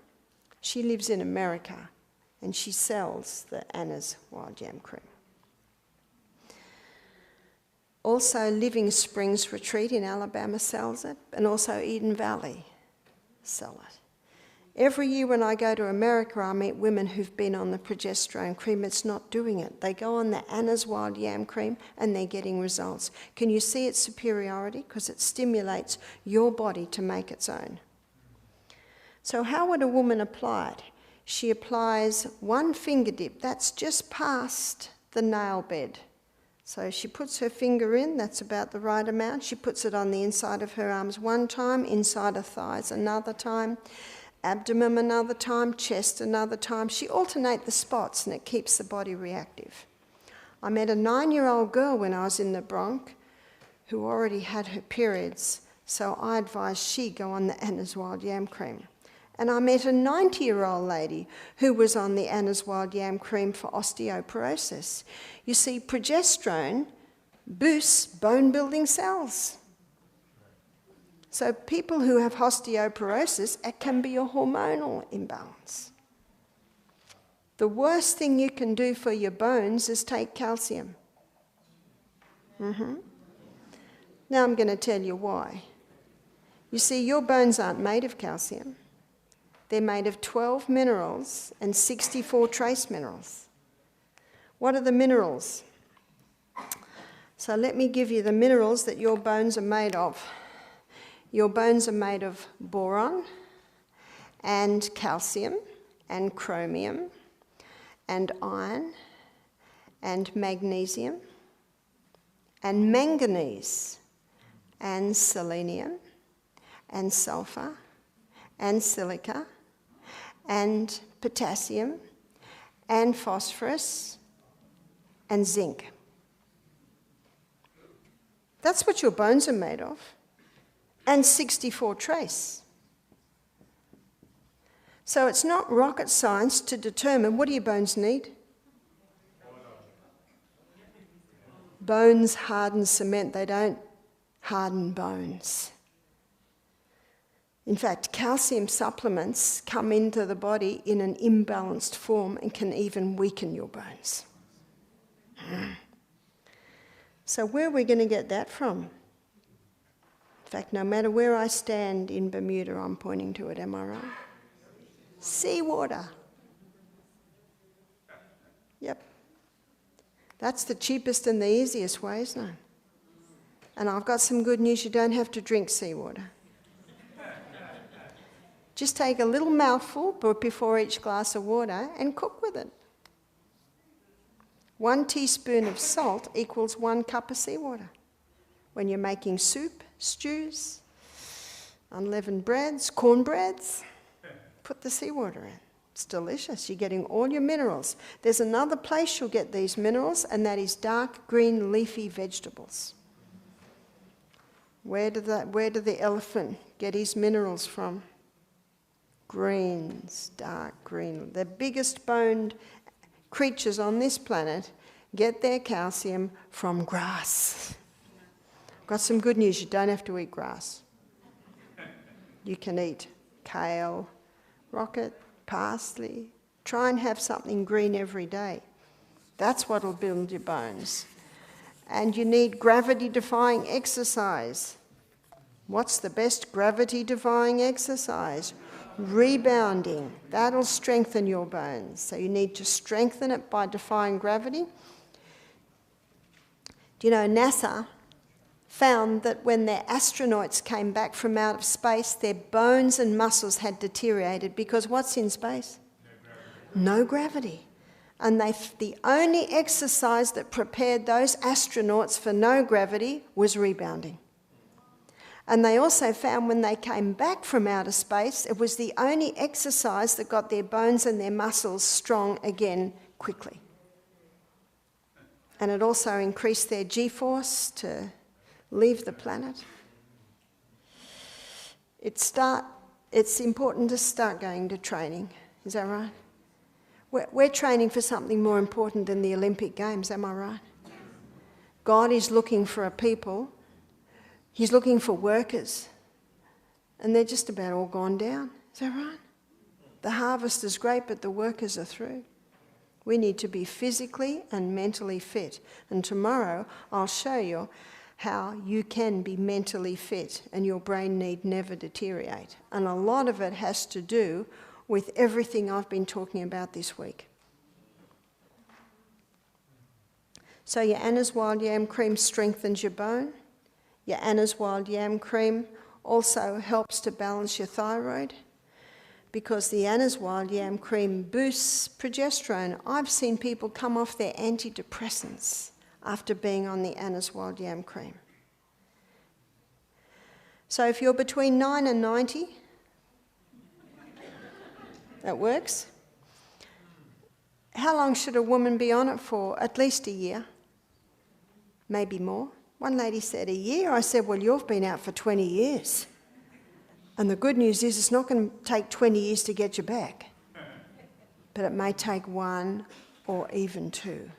She lives in America and she sells the Anna's Wild Yam Cream. Also, Living Springs Retreat in Alabama sells it, and also Eden Valley sell it. Every year when I go to America, I meet women who've been on the progesterone cream. It's not doing it. They go on the Anna's Wild Yam Cream and they're getting results. Can you see its superiority? Because it stimulates your body to make its own. So how would a woman apply it? She applies 1 finger dip. That's just past the nail bed. So she puts her finger in, that's about the right amount. She puts it on the inside of her arms 1 time, inside her thighs another time, abdomen another time, chest another time. She alternates the spots and it keeps the body reactive. I met a 9-year-old girl when I was in the Bronx who already had her periods, so I advised she go on the Anna's Wild Yam Cream. And I met a 90-year-old lady who was on the Anna's Wild Yam Cream for osteoporosis. You see, progesterone boosts bone-building cells. So people who have osteoporosis, it can be a hormonal imbalance. The worst thing you can do for your bones is take calcium. Now I'm going to tell you why. You see, your bones aren't made of calcium. They're made of 12 minerals and 64 trace minerals. What are the minerals? So let me give you the minerals that your bones are made of. Your bones are made of boron and calcium and chromium and iron and magnesium and manganese and selenium and sulfur and silica and potassium and phosphorus and zinc. That's what your bones are made of. And 64 trace. So it's not rocket science to determine what do your bones need? Bones harden cement, they don't harden bones. In fact, calcium supplements come into the body in an imbalanced form and can even weaken your bones. So where are we going to get that from? In fact, no matter where I stand in Bermuda, I'm pointing to it, am I right? Seawater. Yep. That's the cheapest and the easiest way, isn't it? And I've got some good news, you don't have to drink seawater. Just take a little mouthful before each glass of water and cook with it. 1 teaspoon of salt equals 1 cup of seawater. When you're making soup, stews, unleavened breads, cornbreads, put the seawater in. It's delicious. You're getting all your minerals. There's another place you'll get these minerals, and that is dark green leafy vegetables. Where did the elephant get his minerals from? Greens, dark green. The biggest boned creatures on this planet get their calcium from grass. Got some good news, you don't have to eat grass. You can eat kale, rocket, parsley. Try and have something green every day. That's what will build your bones. And you need gravity-defying exercise. What's the best gravity-defying exercise? Rebounding. That'll strengthen your bones. So you need to strengthen it by defying gravity. Do you know, NASA found that when their astronauts came back from out of space, their bones and muscles had deteriorated because what's in space? No gravity. And the only exercise that prepared those astronauts for no gravity was rebounding. And they also found when they came back from outer space, it was the only exercise that got their bones and their muscles strong again quickly. And it also increased their G-force to leave the planet. It's important to start going to training. Is that right? We're training for something more important than the Olympic Games, am I right? God is looking for a people. He's looking for workers. And they're just about all gone down. Is that right? The harvest is great, but the workers are through. We need to be physically and mentally fit. And tomorrow I'll show you how you can be mentally fit and your brain need never deteriorate. And a lot of it has to do with everything I've been talking about this week. So your Anna's Wild Yam Cream strengthens your bone. Your Anna's Wild Yam Cream also helps to balance your thyroid because the Anna's Wild Yam Cream boosts progesterone. I've seen people come off their antidepressants after being on the Anna's Wild Yam Cream. So if you're between 9 and 90, that works. How long should a woman be on it for? At least a year, maybe more. One lady said, a year? I said, well, you've been out for 20 years. And the good news is it's not going to take 20 years to get you back. But it may take 1 or even 2.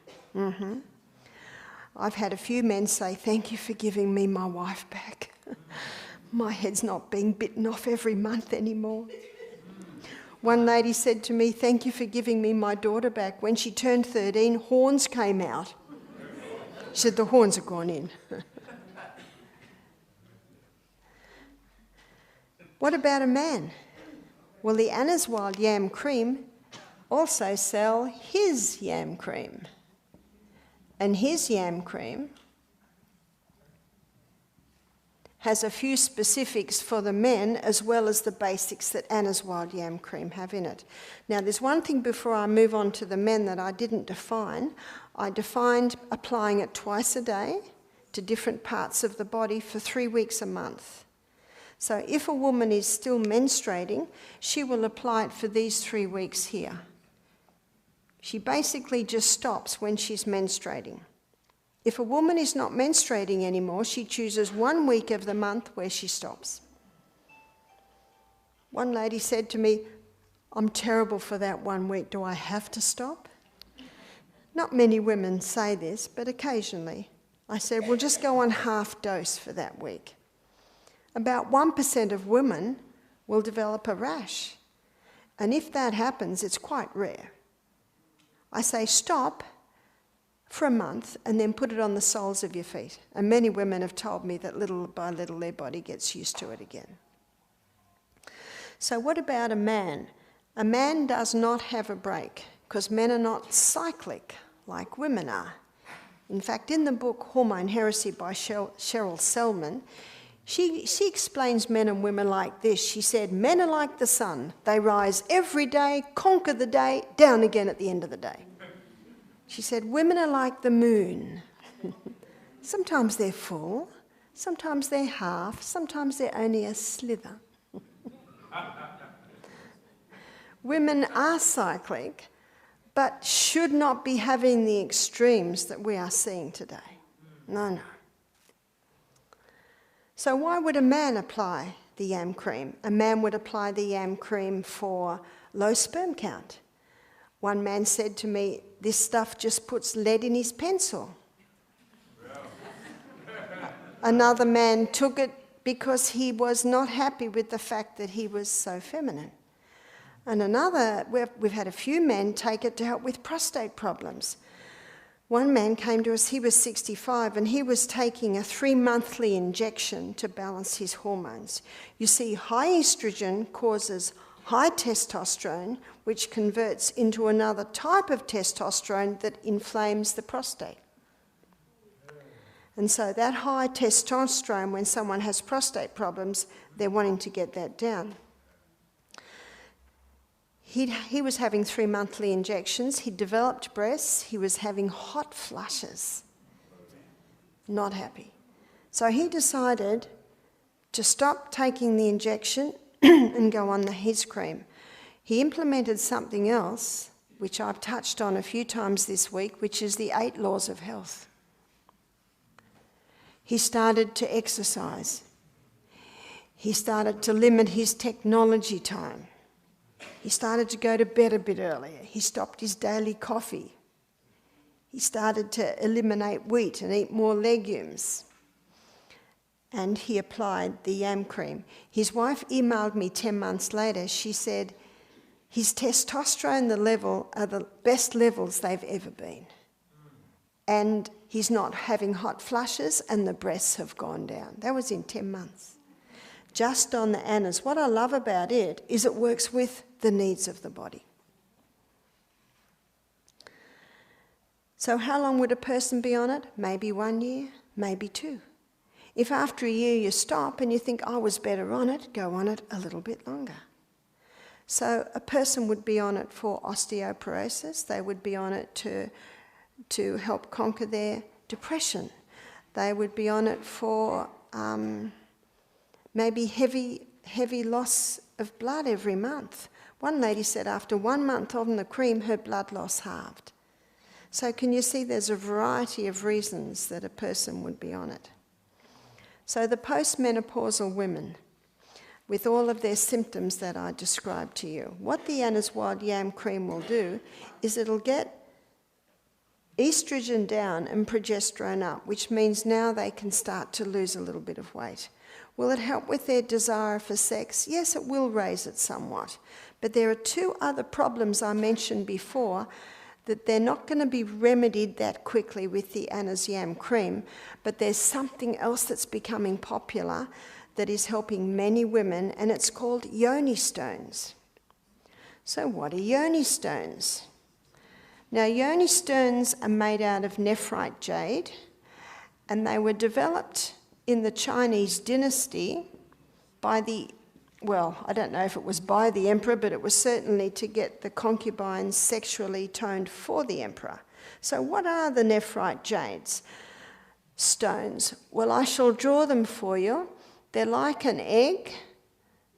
I've had a few men say, thank you for giving me my wife back. My head's not being bitten off every month anymore. One lady said to me, thank you for giving me my daughter back. When she turned 13, horns came out. She said, the horns are gone in. What about a man? Well, the Anna's Wild Yam Cream also sell his yam cream. And his yam cream has a few specifics for the men as well as the basics that Anna's Wild Yam Cream have in it. Now, there's one thing before I move on to the men that I didn't define. I defined applying it twice a day to different parts of the body for 3 weeks a month. So if a woman is still menstruating, she will apply it for these 3 weeks here. She basically just stops when she's menstruating. If a woman is not menstruating anymore, she chooses 1 week of the month where she stops. One lady said to me, I'm terrible for that 1 week. Do I have to stop? Not many women say this, but occasionally I said, well, just go on half dose for that week. About 1% of women will develop a rash. And if that happens, it's quite rare. I say stop for a month and then put it on the soles of your feet. And many women have told me that little by little their body gets used to it again. So what about a man? A man does not have a break because men are not cyclic like women are. In fact, in the book Hormone Heresy by Cheryl Selman, she explains men and women like this. She said, men are like the sun. They rise every day, conquer the day, down again at the end of the day. She said, women are like the moon. Sometimes they're full, sometimes they're half, sometimes they're only a slither. Women are cyclic, but should not be having the extremes that we are seeing today. No. So why would a man apply the yam cream? A man would apply the yam cream for low sperm count. One man said to me, this stuff just puts lead in his pencil. Another man took it because he was not happy with the fact that he was so feminine. And another, we've had a few men take it to help with prostate problems. One man came to us, he was 65, and he was taking a 3-monthly injection to balance his hormones. You see, high estrogen causes high testosterone, which converts into another type of testosterone that inflames the prostate. And so that high testosterone, when someone has prostate problems, they're wanting to get that down. He was having 3 monthly injections. He developed breasts. He was having hot flushes. Not happy. So he decided to stop taking the injection and go on his cream. He implemented something else, which I've touched on a few times this week, which is the 8 laws of health. He started to exercise. He started to limit his technology time. He started to go to bed a bit earlier. He stopped his daily coffee. He started to eliminate wheat and eat more legumes. And he applied the yam cream. His wife emailed me 10 months later. She said, his testosterone level are the best levels they've ever been. And he's not having hot flushes and the breasts have gone down. That was in 10 months. Just on the annas. What I love about it is it works with the needs of the body. So how long would a person be on it? Maybe 1 year, maybe 2. If after a year you stop and you think, I was better on it, go on it a little bit longer. So a person would be on it for osteoporosis. They would be on it to help conquer their depression. They would be on it for maybe heavy loss of blood every month. One lady said after 1 month on the cream, her blood loss halved. So can you see there's a variety of reasons that a person would be on it. So the postmenopausal women, with all of their symptoms that I described to you, what the Anna's Wild Yam Cream will do is it'll get estrogen down and progesterone up, which means now they can start to lose a little bit of weight. Will it help with their desire for sex? Yes, it will raise it somewhat. But there are 2 other problems I mentioned before that they're not going to be remedied that quickly with the Anna's Yam Cream, but there's something else that's becoming popular that is helping many women, and it's called yoni stones. So what are yoni stones? Now, yoni stones are made out of nephrite jade, and they were developed in the Chinese dynasty by I don't know if it was by the emperor, but it was certainly to get the concubines sexually toned for the emperor. So what are the nephrite jades stones? Well, I shall draw them for you. They're like an egg,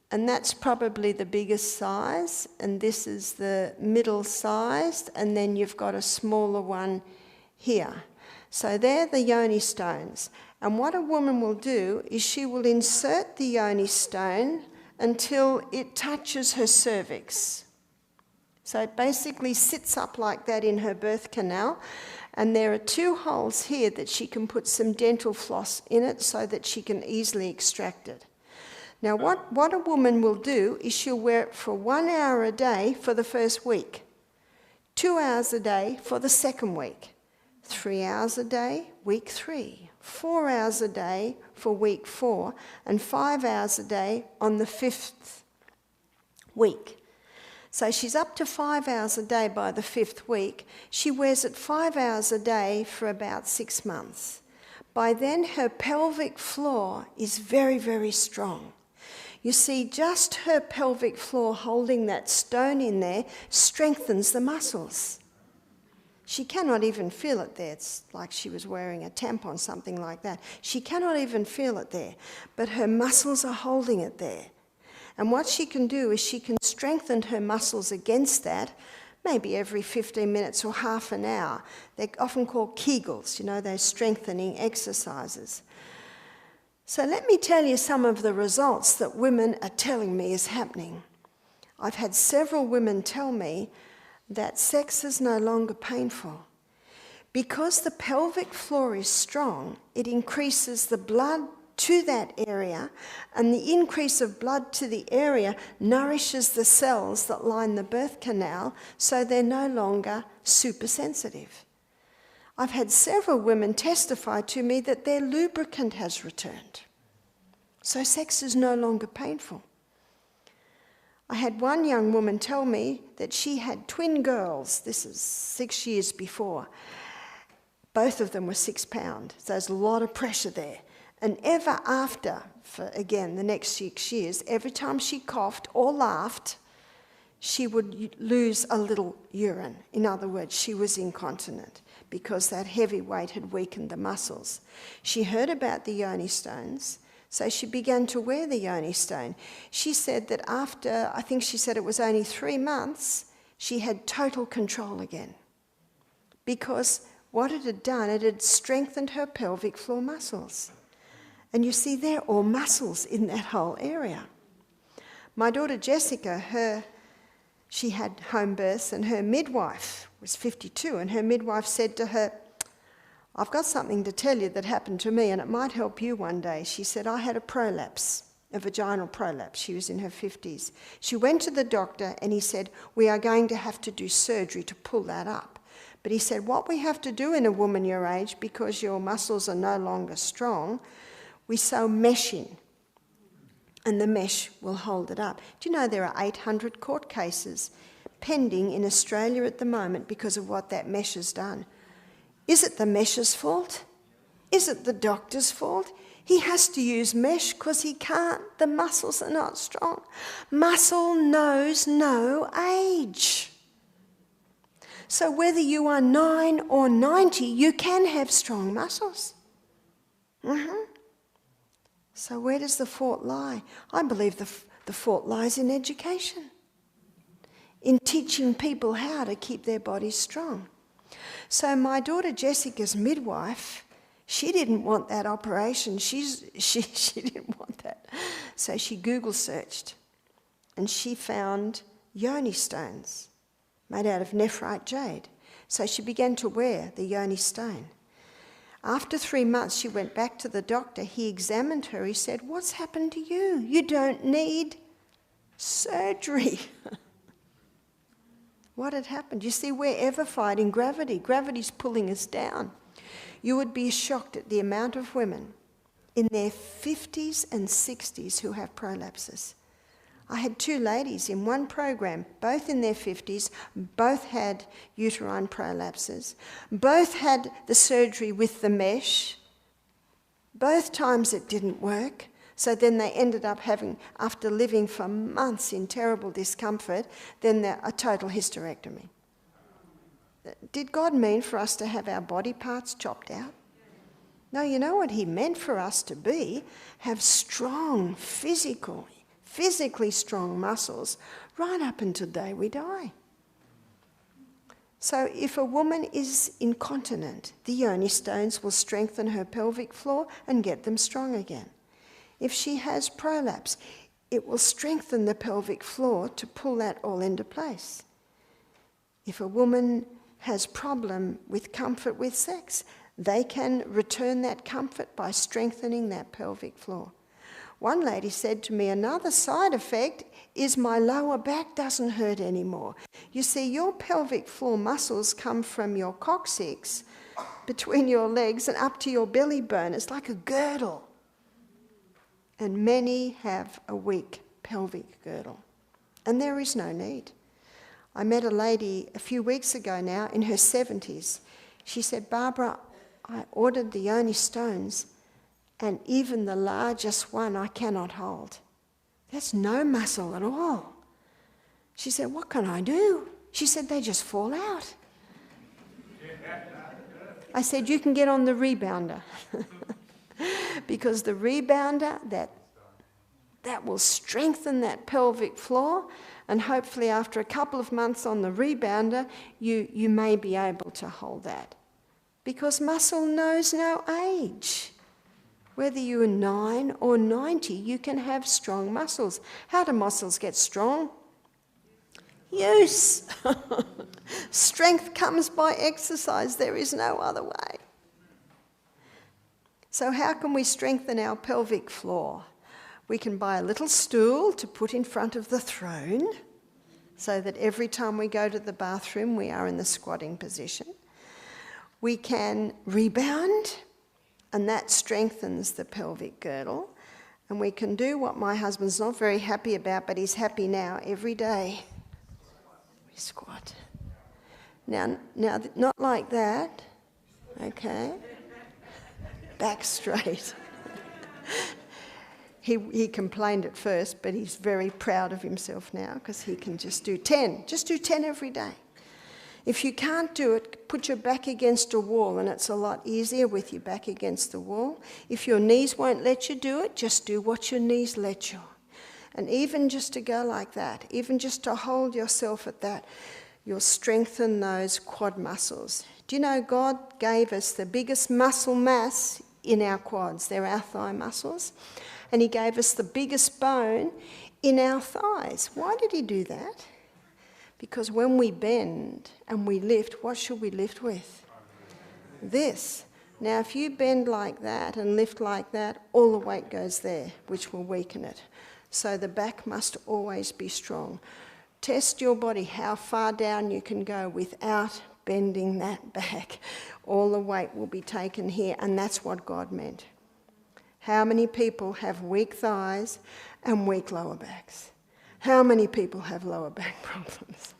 and that's probably the biggest size, and this is the middle sized, and then you've got a smaller one here. So they're the yoni stones. And what a woman will do is she will insert the yoni stone until it touches her cervix. So it basically sits up like that in her birth canal, And there are 2 holes here that she can put some dental floss in it so that she can easily extract it. Now, what a woman will do is she'll wear it for 1 hour a day for the first week, 2 hours a day for the second week, 3 hours a day, week 3, 4 hours a day for week 4, and 5 hours a day on the 5th week. So she's up to 5 hours a day by the 5th week. She wears it 5 hours a day for about 6 months. By then, her pelvic floor is very, very strong. You see, just her pelvic floor holding that stone in there strengthens the muscles. She cannot even feel it there. It's like she was wearing a tampon, something like that. She cannot even feel it there, but her muscles are holding it there. And what she can do is she can strengthen her muscles against that, maybe every 15 minutes or half an hour. They're often called Kegels, those strengthening exercises. So let me tell you some of the results that women are telling me is happening. I've had several women tell me that sex is no longer painful. Because the pelvic floor is strong, it increases the blood to that area, and the increase of blood to the area nourishes the cells that line the birth canal, so they're no longer super sensitive. I've had several women testify to me that their lubricant has returned. So sex is no longer painful. I had one young woman tell me that she had twin girls. This is 6 years before. Both of them were 6 pounds, so there's a lot of pressure there. And ever after, for again the next 6 years, every time she coughed or laughed, she would lose a little urine. In other words, she was incontinent because that heavy weight had weakened the muscles. She heard about the yoni stones, so she began to wear the yoni stone. She said that after, I think she said it was only 3 months, she had total control again. Because what it had done, it had strengthened her pelvic floor muscles. And you see, they're all muscles in that whole area. My daughter Jessica, she had home births, and her midwife was 52, and her midwife said to her, "I've got something to tell you that happened to me, and it might help you one day." She said, "I had a prolapse, a vaginal prolapse." She was in her 50s. She went to the doctor, and he said, "We are going to have to do surgery to pull that up." But he said, "What we have to do in a woman your age, because your muscles are no longer strong, we sew mesh in, and the mesh will hold it up." Do you know there are 800 court cases pending in Australia at the moment because of what that mesh has done? Is it the mesh's fault? Is it the doctor's fault? He has to use mesh because he can't. The muscles are not strong. Muscle knows no age. So whether you are 9 or 90, you can have strong muscles. So where does the fault lie? I believe the fault lies in education, in teaching people how to keep their bodies strong. So my daughter Jessica's midwife, she didn't want that operation. She didn't want that. So she Google searched, and she found yoni stones made out of nephrite jade. So she began to wear the yoni stone. After 3 months, she went back to the doctor. He examined her. He said, "What's happened to you? You don't need surgery." What had happened? You see, we're ever fighting gravity. Gravity's pulling us down. You would be shocked at the amount of women in their 50s and 60s who have prolapses. I had 2 ladies in one program, both in their 50s, both had uterine prolapses, both had the surgery with the mesh. Both times it didn't work, so then they ended up having, after living for months in terrible discomfort, then a total hysterectomy. Did God mean for us to have our body parts chopped out? No, you know what he meant for us to be? Have strong, physically strong muscles right up until the day we die. So if a woman is incontinent, the yoni stones will strengthen her pelvic floor and get them strong again. If she has prolapse, it will strengthen the pelvic floor to pull that all into place. If a woman has problem with comfort with sex, they can return that comfort by strengthening that pelvic floor. One lady said to me, another side effect is my lower back doesn't hurt anymore. You see, your pelvic floor muscles come from your coccyx, between your legs and up to your belly bone. It's like a girdle. And many have a weak pelvic girdle. And there is no need. I met a lady a few weeks ago now in her 70s. She said, Barbara, I ordered the yoni stones and even the largest one I cannot hold. That's no muscle at all. She said, what can I do? She said, they just fall out. I said, you can get on the rebounder. Because the rebounder, that will strengthen that pelvic floor, and hopefully after a couple of months on the rebounder, you may be able to hold that. Because muscle knows no age. Whether you're 9 or 90, you can have strong muscles. How do muscles get strong? Use. Strength comes by exercise. There is no other way. So how can we strengthen our pelvic floor? We can buy a little stool to put in front of the throne so that every time we go to the bathroom, we are in the squatting position. We can rebound, and that strengthens the pelvic girdle. And we can do what my husband's not very happy about, but he's happy now every day. We squat. Now, not like that, okay? Back straight. He complained at first, but he's very proud of himself now because he can just do 10. Just do 10 every day. If you can't do it, put your back against a wall, and it's a lot easier with your back against the wall. If your knees won't let you do it, just do what your knees let you. And even just to go like that, even just to hold yourself at that, you'll strengthen those quad muscles. Do you know God gave us the biggest muscle mass in our quads? They're our thigh muscles. And he gave us the biggest bone in our thighs. Why did he do that? Because when we bend and we lift, what should we lift with? This. Now, if you bend like that and lift like that, all the weight goes there, which will weaken it. So the back must always be strong. Test your body how far down you can go without bending that back. All the weight will be taken here, and that's what God meant. How many people have weak thighs and weak lower backs? How many people have lower back problems?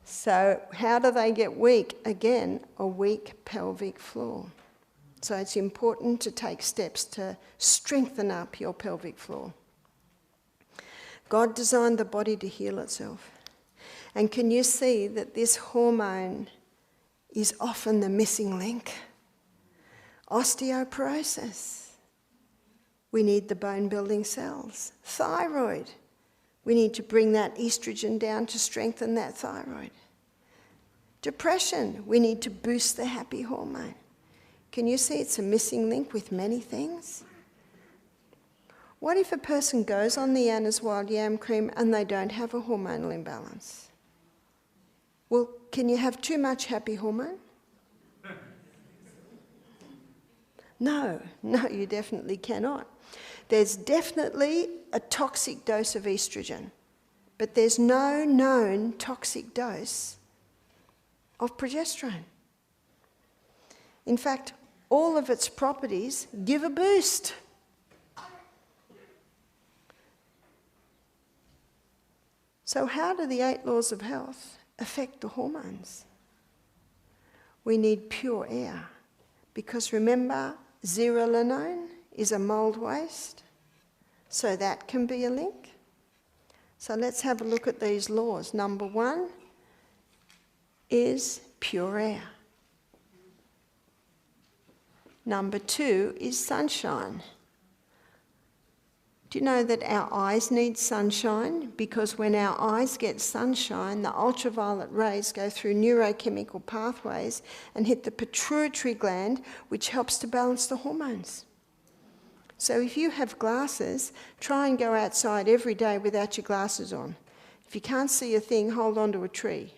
So how do they get weak? Again, a weak pelvic floor. So it's important to take steps to strengthen up your pelvic floor. God designed the body to heal itself. And can you see that this hormone is often the missing link? Osteoporosis. We need the bone-building cells. Thyroid. We need to bring that estrogen down to strengthen that thyroid. Depression. We need to boost the happy hormone. Can you see it's a missing link with many things? What if a person goes on the Anna's Wild Yam Cream and they don't have a hormonal imbalance? Well, can you have too much happy hormone? No, you definitely cannot. There's definitely a toxic dose of estrogen, but there's no known toxic dose of progesterone. In fact, all of its properties give a boost. So how do the 8 laws of health affect the hormones? We need pure air, because remember, zearalenone is a mold waste, so that can be a link. So let's have a look at these laws. Number 1 is pure air. Number 2 is sunshine. Do you know that our eyes need sunshine? Because when our eyes get sunshine, the ultraviolet rays go through neurochemical pathways and hit the pituitary gland, which helps to balance the hormones. So if you have glasses, try and go outside every day without your glasses on. If you can't see a thing, hold on to a tree.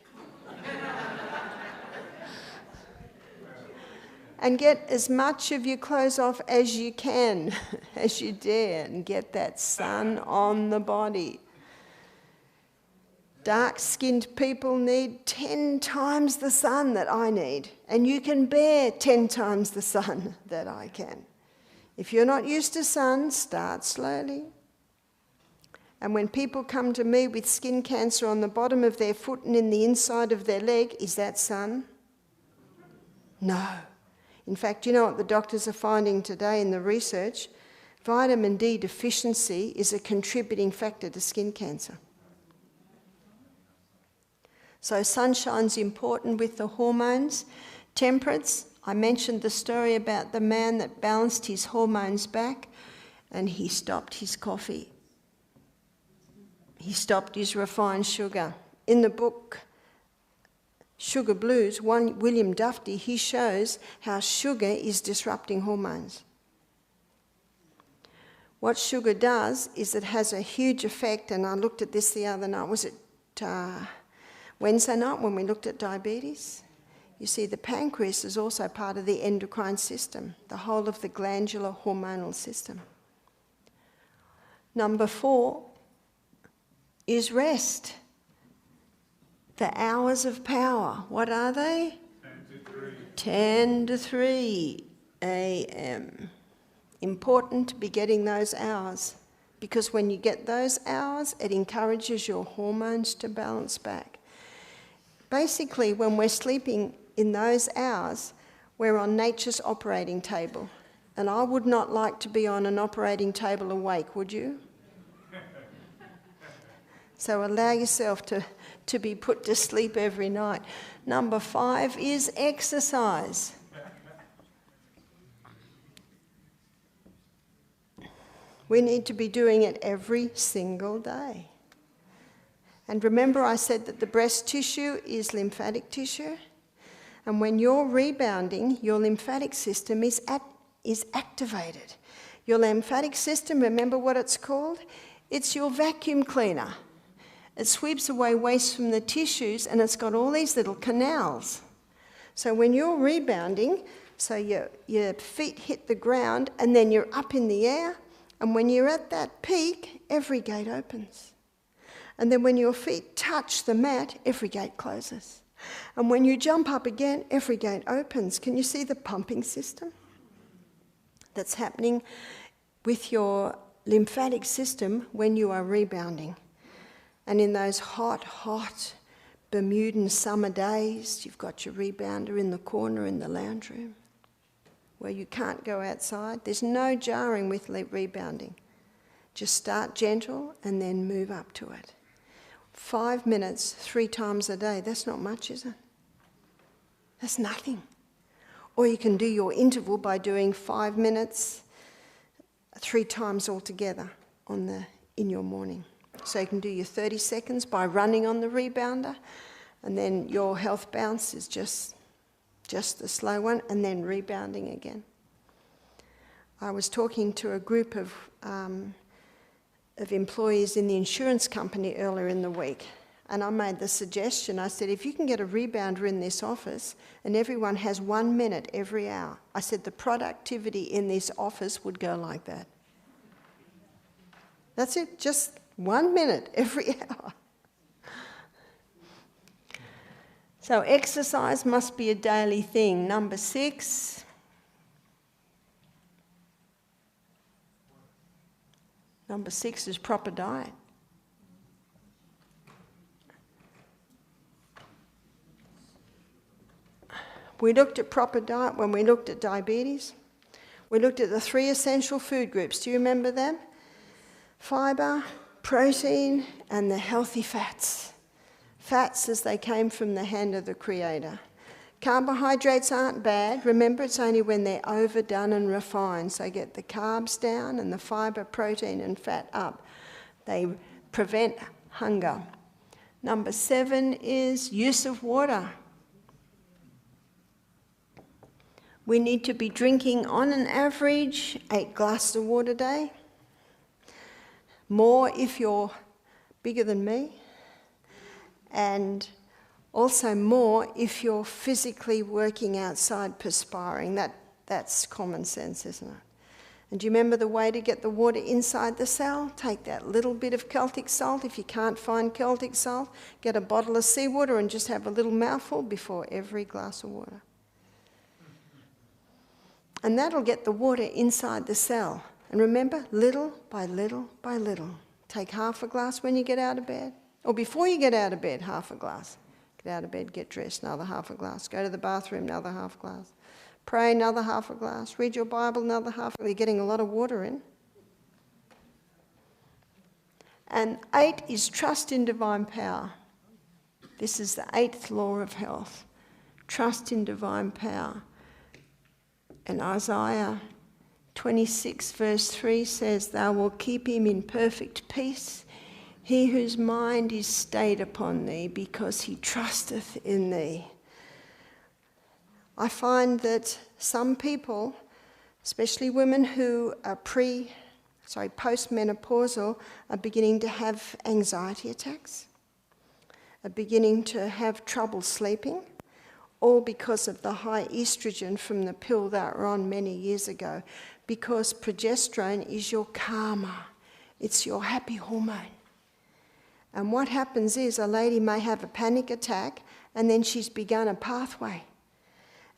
And get as much of your clothes off as you can, as you dare, and get that sun on the body. Dark-skinned people need 10 times the sun that I need, and you can bear 10 times the sun that I can. If you're not used to sun, start slowly. And when people come to me with skin cancer on the bottom of their foot and in the inside of their leg, is that sun? No. In fact, you know what the doctors are finding today in the research? Vitamin D deficiency is a contributing factor to skin cancer. So sunshine's important with the hormones. Temperance, I mentioned the story about the man that balanced his hormones back and he stopped his coffee. He stopped his refined sugar. In the book Sugar Blues, William Dufty, he shows how sugar is disrupting hormones. What sugar does is it has a huge effect, and I looked at this the other night. Was it Wednesday night when we looked at diabetes? You see, the pancreas is also part of the endocrine system, the whole of the glandular hormonal system. Number 4 is rest. The hours of power, what are they? 10 to 3. 10 to 3 a.m. Important to be getting those hours, because when you get those hours, it encourages your hormones to balance back. Basically, when we're sleeping in those hours, we're on nature's operating table. And I would not like to be on an operating table awake, would you? So allow yourself to be put to sleep every night. Number 5 is exercise. We need to be doing it every single day. And remember I said that the breast tissue is lymphatic tissue? And when you're rebounding, your lymphatic system is activated. Your lymphatic system, remember what it's called? It's your vacuum cleaner. It sweeps away waste from the tissues, and it's got all these little canals. So when you're rebounding, so your feet hit the ground and then you're up in the air, and when you're at that peak, every gate opens. And then when your feet touch the mat, every gate closes. And when you jump up again, every gate opens. Can you see the pumping system that's happening with your lymphatic system when you are rebounding? And in those hot Bermudan summer days, you've got your rebounder in the corner in the lounge room where you can't go outside. There's no jarring with rebounding. Just start gentle and then move up to it. 5 minutes, 3 times a day, that's not much, is it? That's nothing. Or you can do your interval by doing 5 minutes 3 times altogether in your morning. So you can do your 30 seconds by running on the rebounder, and then your health bounce is just the slow one, and then rebounding again. I was talking to a group of employees in the insurance company earlier in the week, and I made the suggestion. I said, if you can get a rebounder in this office and everyone has 1 minute every hour, I said the productivity in this office would go like that. That's it, just 1 minute every hour. So exercise must be a daily thing. Number 6. Number 6 is proper diet. We looked at proper diet when we looked at diabetes. We looked at the 3 essential food groups. Do you remember them? Fibre, protein, and the healthy fats. Fats as they came from the hand of the Creator. Carbohydrates aren't bad. Remember, it's only when they're overdone and refined. So get the carbs down and the fibre, protein, and fat up. They prevent hunger. Number 7 is use of water. We need to be drinking, on an average, 8 glasses of water a day. More if you're bigger than me. And Also more if you're physically working outside perspiring. That's common sense, isn't it? And do you remember the way to get the water inside the cell? Take that little bit of Celtic salt. If you can't find Celtic salt, get a bottle of seawater and just have a little mouthful before every glass of water. And that'll get the water inside the cell. And remember, little by little by little. Take half a glass when you get out of bed. Or before you get out of bed, half a glass. Get out of bed, get dressed, another half a glass. Go to the bathroom, another half glass. Pray, another half a glass. Read your Bible, another half. You're getting a lot of water in. And 8 is trust in divine power. This is the 8th law of health. Trust in divine power. And Isaiah 26 verse 3 says, "Thou wilt keep him in perfect peace, he whose mind is stayed upon thee, because he trusteth in thee." I find that some people, especially women who are postmenopausal, are beginning to have anxiety attacks, are beginning to have trouble sleeping, all because of the high estrogen from the pill that we're on many years ago, because progesterone is your karma, it's your happy hormone. And what happens is a lady may have a panic attack and then she's begun a pathway.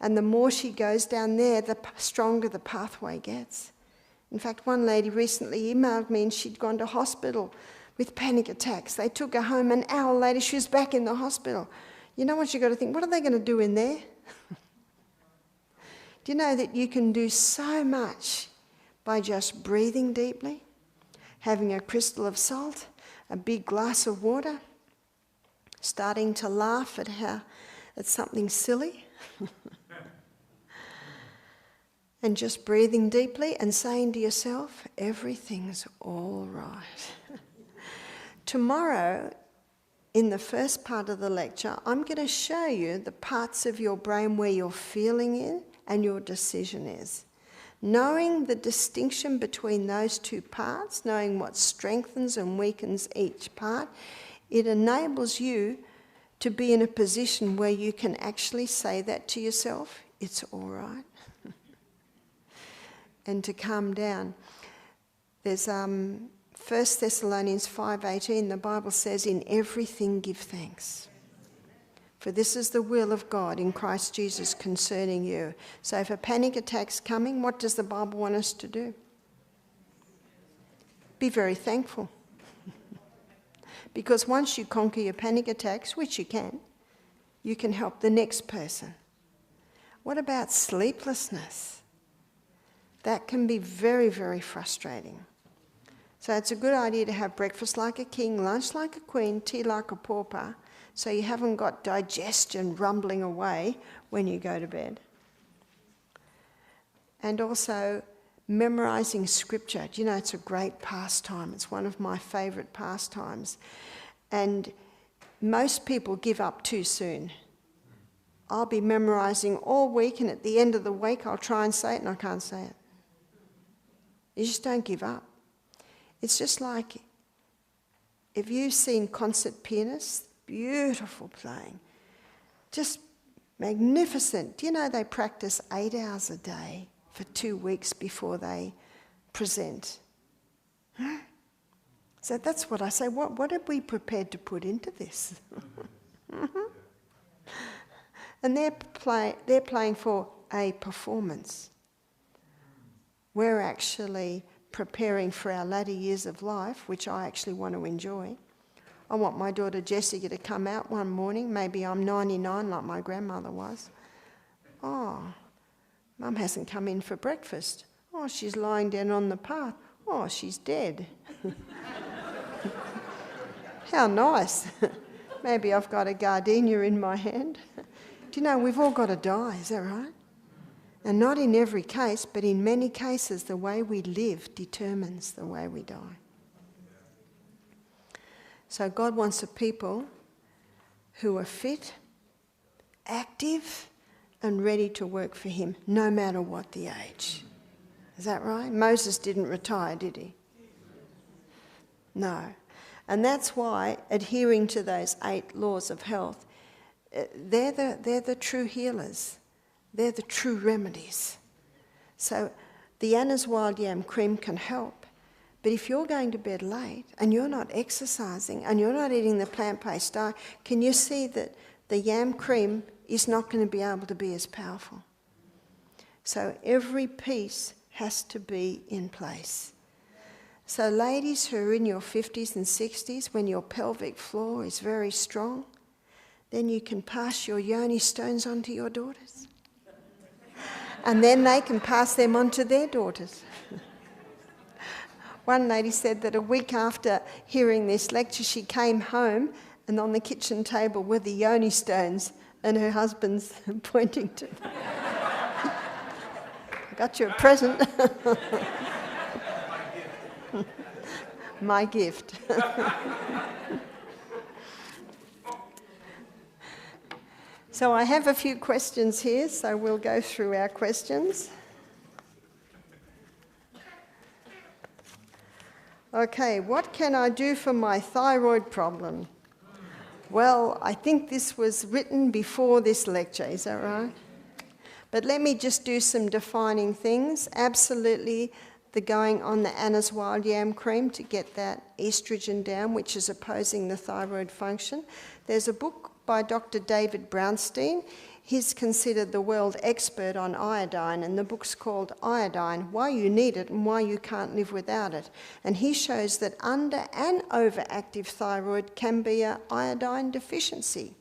And the more she goes down there, the stronger the pathway gets. In fact, one lady recently emailed me and she'd gone to hospital with panic attacks. They took her home. An hour later, she was back in the hospital. You know what you've got to think? What are they going to do in there? Do you know that you can do so much by just breathing deeply, having a crystal of salt, a big glass of water, starting to laugh at something silly, and just breathing deeply and saying to yourself, everything's all right. Tomorrow, in the first part of the lecture, I'm going to show you the parts of your brain where your feeling is and your decision is. Knowing the distinction between those two parts, knowing what strengthens and weakens each part, it enables you to be in a position where you can actually say that to yourself, it's all right, and to calm down. There's 1 Thessalonians 5:18, the Bible says, "In everything give thanks, for this is the will of God in Christ Jesus concerning you." So if a panic attack's coming, what does the Bible want us to do? Be very thankful. Because once you conquer your panic attacks, which you can help the next person. What about sleeplessness? That can be very, very frustrating. So it's a good idea to have breakfast like a king, lunch like a queen, tea like a pauper, so you haven't got digestion rumbling away when you go to bed. And also memorising scripture. Do you know, it's a great pastime. It's one of my favourite pastimes. And most people give up too soon. I'll be memorising all week, and at the end of the week I'll try and say it and I can't say it. You just don't give up. It's just like, if you've seen concert pianists, beautiful playing, just magnificent. Do you know they practice 8 hours a day for 2 weeks before they present? So that's what I say. What are we prepared to put into this? And they're playing for a performance. We're actually preparing for our latter years of life, which I actually want to enjoy. I want my daughter Jessica to come out one morning. Maybe I'm 99 like my grandmother was. Oh, Mum hasn't come in for breakfast. Oh, she's lying down on the path. Oh, she's dead. How nice. Maybe I've got a gardenia in my hand. Do you know, we've all got to die, is that right? And not in every case, but in many cases, the way we live determines the way we die. So God wants a people who are fit, active, and ready to work for him, no matter what the age. Is that right? Moses didn't retire, did he? No. And that's why adhering to those 8 laws of health they're the true healers. They're the true remedies. So the Anna's Wild Yam Cream can help. But if you're going to bed late and you're not exercising and you're not eating the plant-based diet, can you see that the yam cream is not going to be able to be as powerful? So every piece has to be in place. So ladies who are in your 50s and 60s, when your pelvic floor is very strong, then you can pass your yoni stones on to your daughters. And then they can pass them on to their daughters. One lady said that a week after hearing this lecture, she came home and on the kitchen table were the yoni stones and her husband's pointing to them. I got you a present. My gift. So I have a few questions here, so we'll go through our questions. Okay, what can I do for my thyroid problem? Well, I think this was written before this lecture, is that right? But let me just do some defining things. Absolutely, the going on the Anna's Wild Yam Cream to get that estrogen down, which is opposing the thyroid function. There's a book by Dr. David Brownstein. He's considered the world expert on iodine, and the book's called Iodine, Why You Need It and Why You Can't Live Without It. And he shows that under and overactive thyroid can be an iodine deficiency.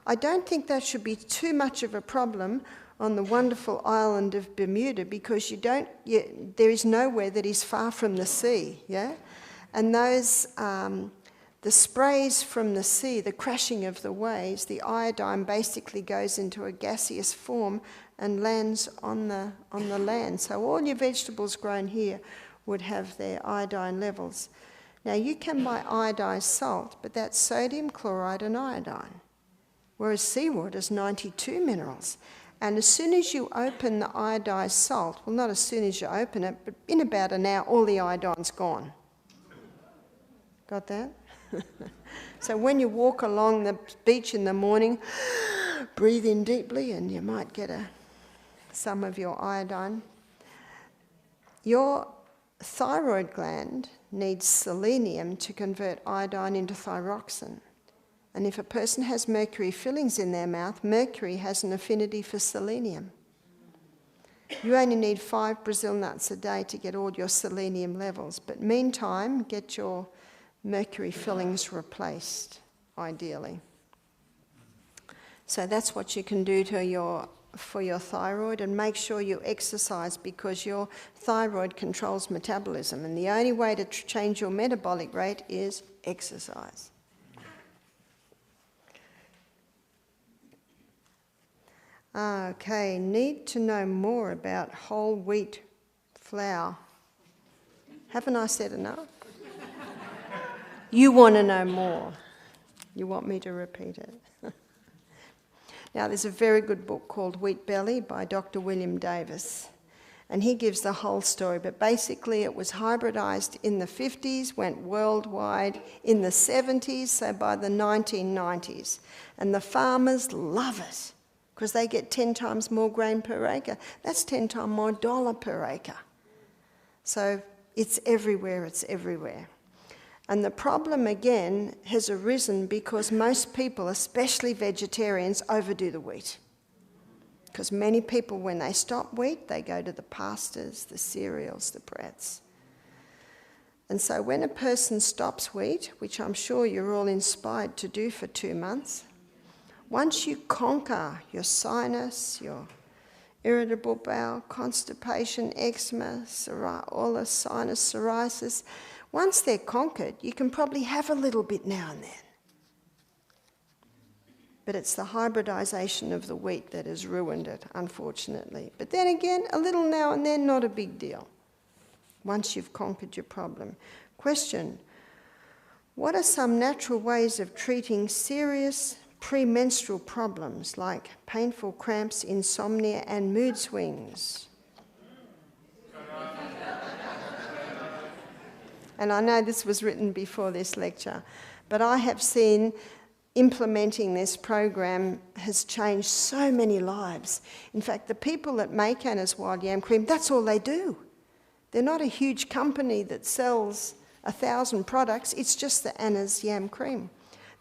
I don't think that should be too much of a problem on the wonderful island of Bermuda, because there is nowhere that is far from the sea, yeah? And those, the sprays from the sea, the crashing of the waves, the iodine basically goes into a gaseous form and lands on the land. So all your vegetables grown here would have their iodine levels. Now you can buy iodized salt, but that's sodium, chloride and iodine, whereas seawater is 92 minerals. And as soon as you open the iodized salt, well, not as soon as you open it, but in about an hour, all the iodine's gone. Got that? So when you walk along the beach in the morning, breathe in deeply and you might get some of your iodine. Your thyroid gland needs selenium to convert iodine into thyroxine. And if a person has mercury fillings in their mouth, mercury has an affinity for selenium. You only need 5 Brazil nuts a day to get all your selenium levels. But meantime, get your mercury fillings replaced, ideally. So that's what you can do for your thyroid, and make sure you exercise, because your thyroid controls metabolism, and the only way to change your metabolic rate is exercise. Okay, need to know more about whole wheat flour. Haven't I said enough? You want to know more. You want me to repeat it. Now, there's a very good book called Wheat Belly by Dr. William Davis, and he gives the whole story, but basically it was hybridized in the 50s, went worldwide in the 70s, so by the 1990s. And the farmers love it, because they get 10 times more grain per acre. That's 10 times more dollar per acre. So it's everywhere, it's everywhere. And the problem, again, has arisen because most people, especially vegetarians, overdo the wheat. Because many people, when they stop wheat, they go to the pastas, the cereals, the breads. And so when a person stops wheat, which I'm sure you're all inspired to do for 2 months, once you conquer your sinus, your irritable bowel, constipation, eczema, all the sinus, psoriasis, once they're conquered, you can probably have a little bit now and then. But it's the hybridization of the wheat that has ruined it, unfortunately. But then again, a little now and then, not a big deal, once you've conquered your problem. Question: what are some natural ways of treating serious premenstrual problems like painful cramps, insomnia, and mood swings? And I know this was written before this lecture, but I have seen implementing this program has changed so many lives. In fact, the people that make Anna's Wild Yam Cream, that's all they do. They're not a huge company that sells 1,000 products, it's just the Anna's Yam Cream.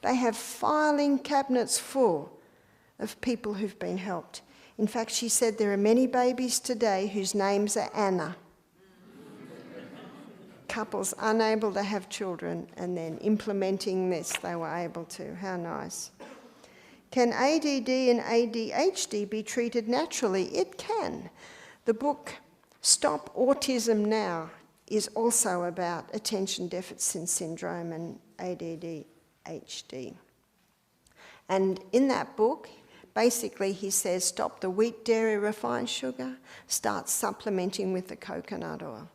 They have filing cabinets full of people who've been helped. In fact, she said there are many babies today whose names are Anna. Couples unable to have children, and then implementing this, they were able to. How nice. Can ADD and ADHD be treated naturally? It can. The book Stop Autism Now is also about attention deficit syndrome and ADHD. And in that book, basically he says stop the wheat, dairy, refined sugar, start supplementing with the coconut oil.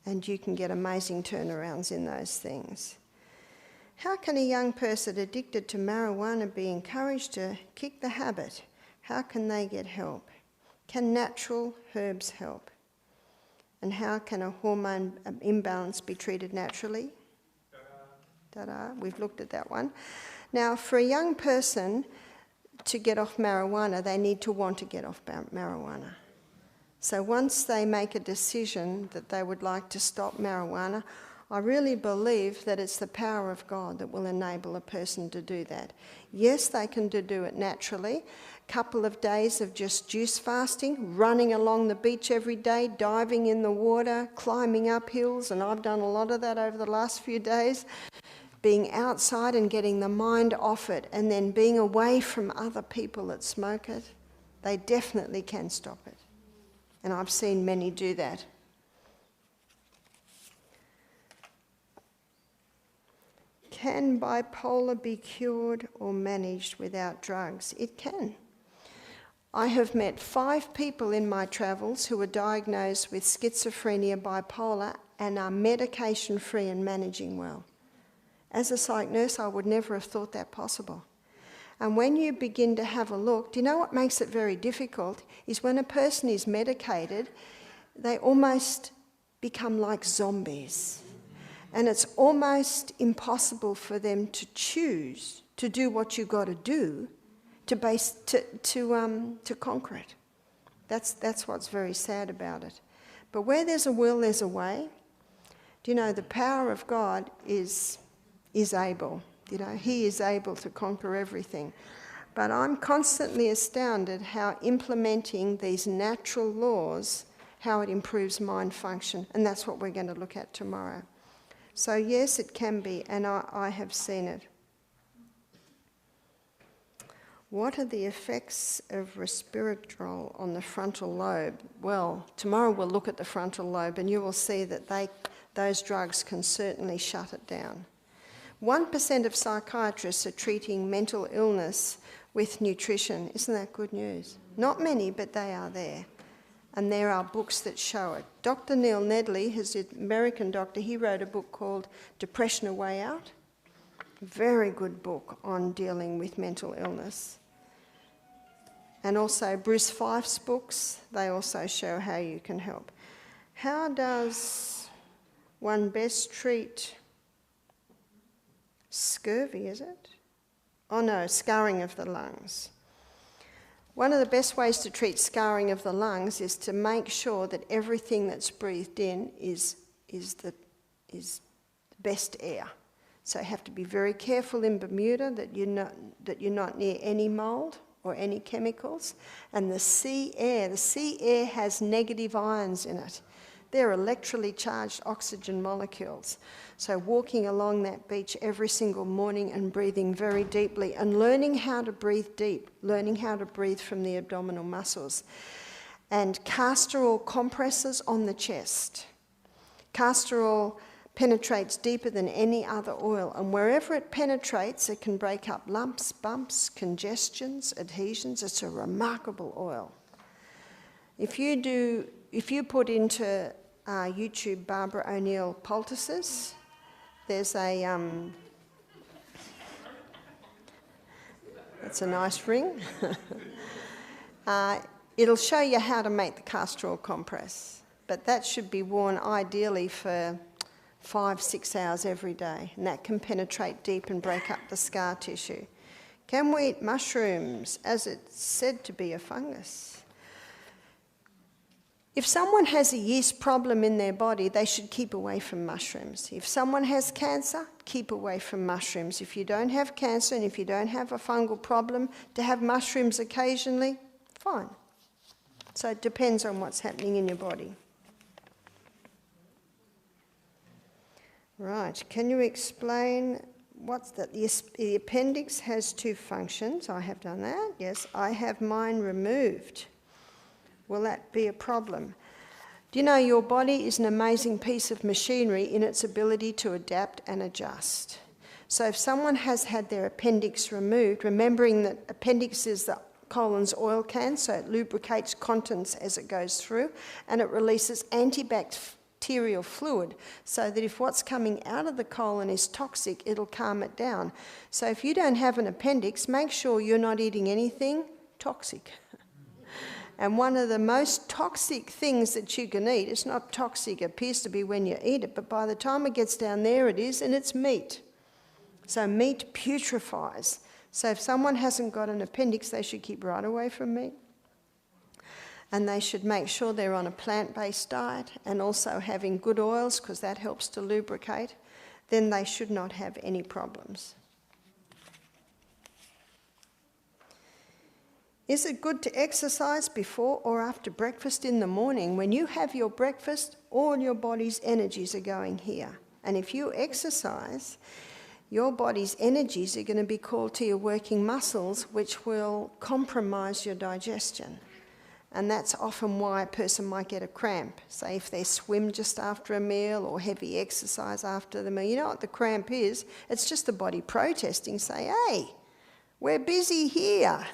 And you can get amazing turnarounds in those things. How can a young person addicted to marijuana be encouraged to kick the habit? How can they get help? Can natural herbs help? And how can a hormone imbalance be treated naturally? Ta-da. We've looked at that one. Now, for a young person to get off marijuana, they need to want to get off marijuana. So once they make a decision that they would like to stop marijuana, I really believe that it's the power of God that will enable a person to do that. Yes, they can do it naturally. A couple of days of just juice fasting, running along the beach every day, diving in the water, climbing up hills, and I've done a lot of that over the last few days. Being outside and getting the mind off it, and then being away from other people that smoke it, they definitely can stop it. And I've seen many do that. Can bipolar be cured or managed without drugs? It can. I have met 5 people in my travels who were diagnosed with schizophrenia, bipolar, and are medication-free and managing well. As a psych nurse, I would never have thought that possible. And when you begin to have a look, do you know what makes it very difficult? Is when a person is medicated, they almost become like zombies. And it's almost impossible for them to choose to do what you've got to do to conquer it. That's what's very sad about it. But where there's a will, there's a way. Do you know, the power of God is able. You know, he is able to conquer everything. But I'm constantly astounded how implementing these natural laws, how it improves mind function. And that's what we're going to look at tomorrow. So yes, it can be, and I have seen it. What are the effects of resveratrol on the frontal lobe? Well, tomorrow we'll look at the frontal lobe, and you will see that those drugs can certainly shut it down. 1% of psychiatrists are treating mental illness with nutrition. Isn't that good news? Not many, but they are there. And there are books that show it. Dr. Neil Nedley, who's an American doctor, he wrote a book called Depression: A Way Out. Very good book on dealing with mental illness. And also Bruce Fife's books, they also show how you can help. How does one best treat scurvy, is it? Oh no, scarring of the lungs. One of the best ways to treat scarring of the lungs is to make sure that everything that's breathed in is the best air. So you have to be very careful in Bermuda that you're not near any mould or any chemicals. And the sea air has negative ions in it. They're electrically charged oxygen molecules. So walking along that beach every single morning and breathing very deeply and learning how to breathe deep, learning how to breathe from the abdominal muscles. And castor oil compresses on the chest. Castor oil penetrates deeper than any other oil, and wherever it penetrates, it can break up lumps, bumps, congestions, adhesions. It's a remarkable oil. If you put into YouTube Barbara O'Neill poultices, there's a, that's a nice ring. It'll show you how to make the castor oil compress, but that should be worn ideally for 5-6 hours every day, and that can penetrate deep and break up the scar tissue. Can we eat mushrooms as it's said to be a fungus? If someone has a yeast problem in their body, they should keep away from mushrooms. If someone has cancer, keep away from mushrooms. If you don't have cancer and if you don't have a fungal problem, to have mushrooms occasionally, fine. So it depends on what's happening in your body. Right, can you explain what's that? The appendix has two functions. I have done that. Yes, I have mine removed. Will that be a problem? Do you know your body is an amazing piece of machinery in its ability to adapt and adjust? So if someone has had their appendix removed, remembering that appendix is the colon's oil can, so it lubricates contents as it goes through, and it releases antibacterial fluid, so that if what's coming out of the colon is toxic, it'll calm it down. So if you don't have an appendix, make sure you're not eating anything toxic. And one of the most toxic things that you can eat, it's not toxic, it appears to be when you eat it, but by the time it gets down there it is, and it's meat. So meat putrefies. So if someone hasn't got an appendix, they should keep right away from meat. And they should make sure they're on a plant-based diet and also having good oils, because that helps to lubricate. Then they should not have any problems. Is it good to exercise before or after breakfast in the morning? When you have your breakfast, all your body's energies are going here. And if you exercise, your body's energies are going to be called to your working muscles, which will compromise your digestion. And that's often why a person might get a cramp. Say if they swim just after a meal or heavy exercise after the meal. You know what the cramp is? It's just the body protesting, say, hey, we're busy here.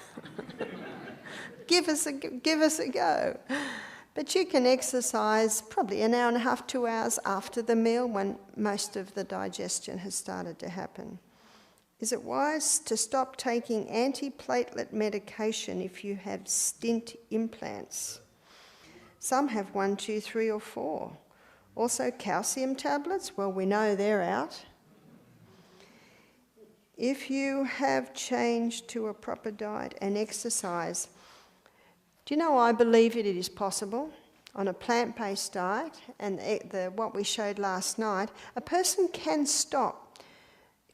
Give us a go. But you can exercise probably an hour and a half, 2 hours after the meal when most of the digestion has started to happen. Is it wise to stop taking antiplatelet medication if you have stent implants? Some have 1, 2, 3 or 4. Also calcium tablets, well, we know they're out. If you have changed to a proper diet and exercise, do you know I believe it is possible on a plant-based diet, and what we showed last night, a person can stop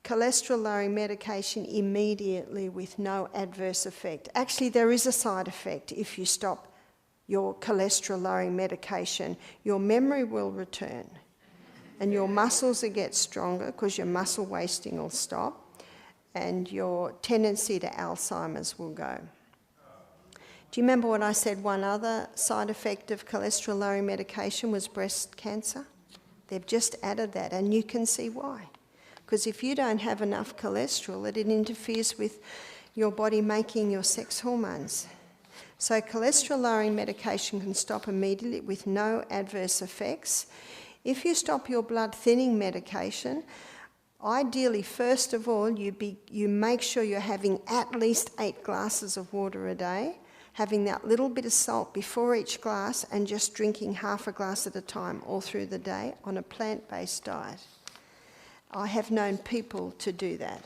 cholesterol-lowering medication immediately with no adverse effect. Actually, there is a side effect if you stop your cholesterol-lowering medication. Your memory will return, and your muscles will get stronger because your muscle wasting will stop, and your tendency to Alzheimer's will go. Do you remember what I said? One other side effect of cholesterol-lowering medication was breast cancer. They've just added that, and you can see why. Because if you don't have enough cholesterol, it interferes with your body making your sex hormones. So cholesterol-lowering medication can stop immediately with no adverse effects. If you stop your blood thinning medication, ideally, first of all, you make sure you're having at least 8 glasses of water a day, having that little bit of salt before each glass, and just drinking half a glass at a time all through the day on a plant-based diet. I have known people to do that.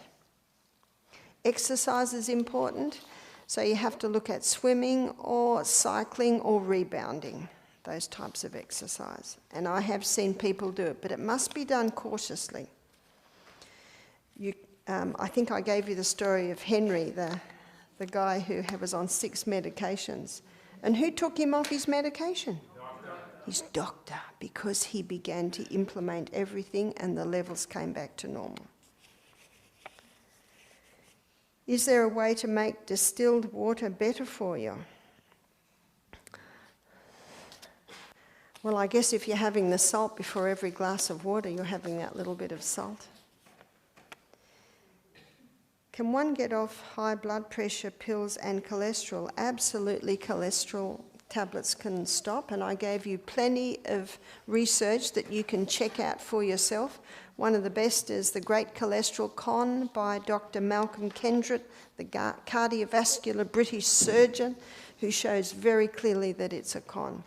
Exercise is important, so you have to look at swimming or cycling or rebounding, those types of exercise. And I have seen people do it, but it must be done cautiously. I think I gave you the story of Henry, the guy who was on 6 medications. And who took him off his medication? His doctor, because he began to implement everything and the levels came back to normal. Is there a way to make distilled water better for you? Well, I guess if you're having the salt before every glass of water, you're having that little bit of salt. Can one get off high blood pressure pills and cholesterol? Absolutely, cholesterol tablets can stop, and I gave you plenty of research that you can check out for yourself. One of the best is The Great Cholesterol Con by Dr. Malcolm Kendrick, the cardiovascular British surgeon, who shows very clearly that it's a con.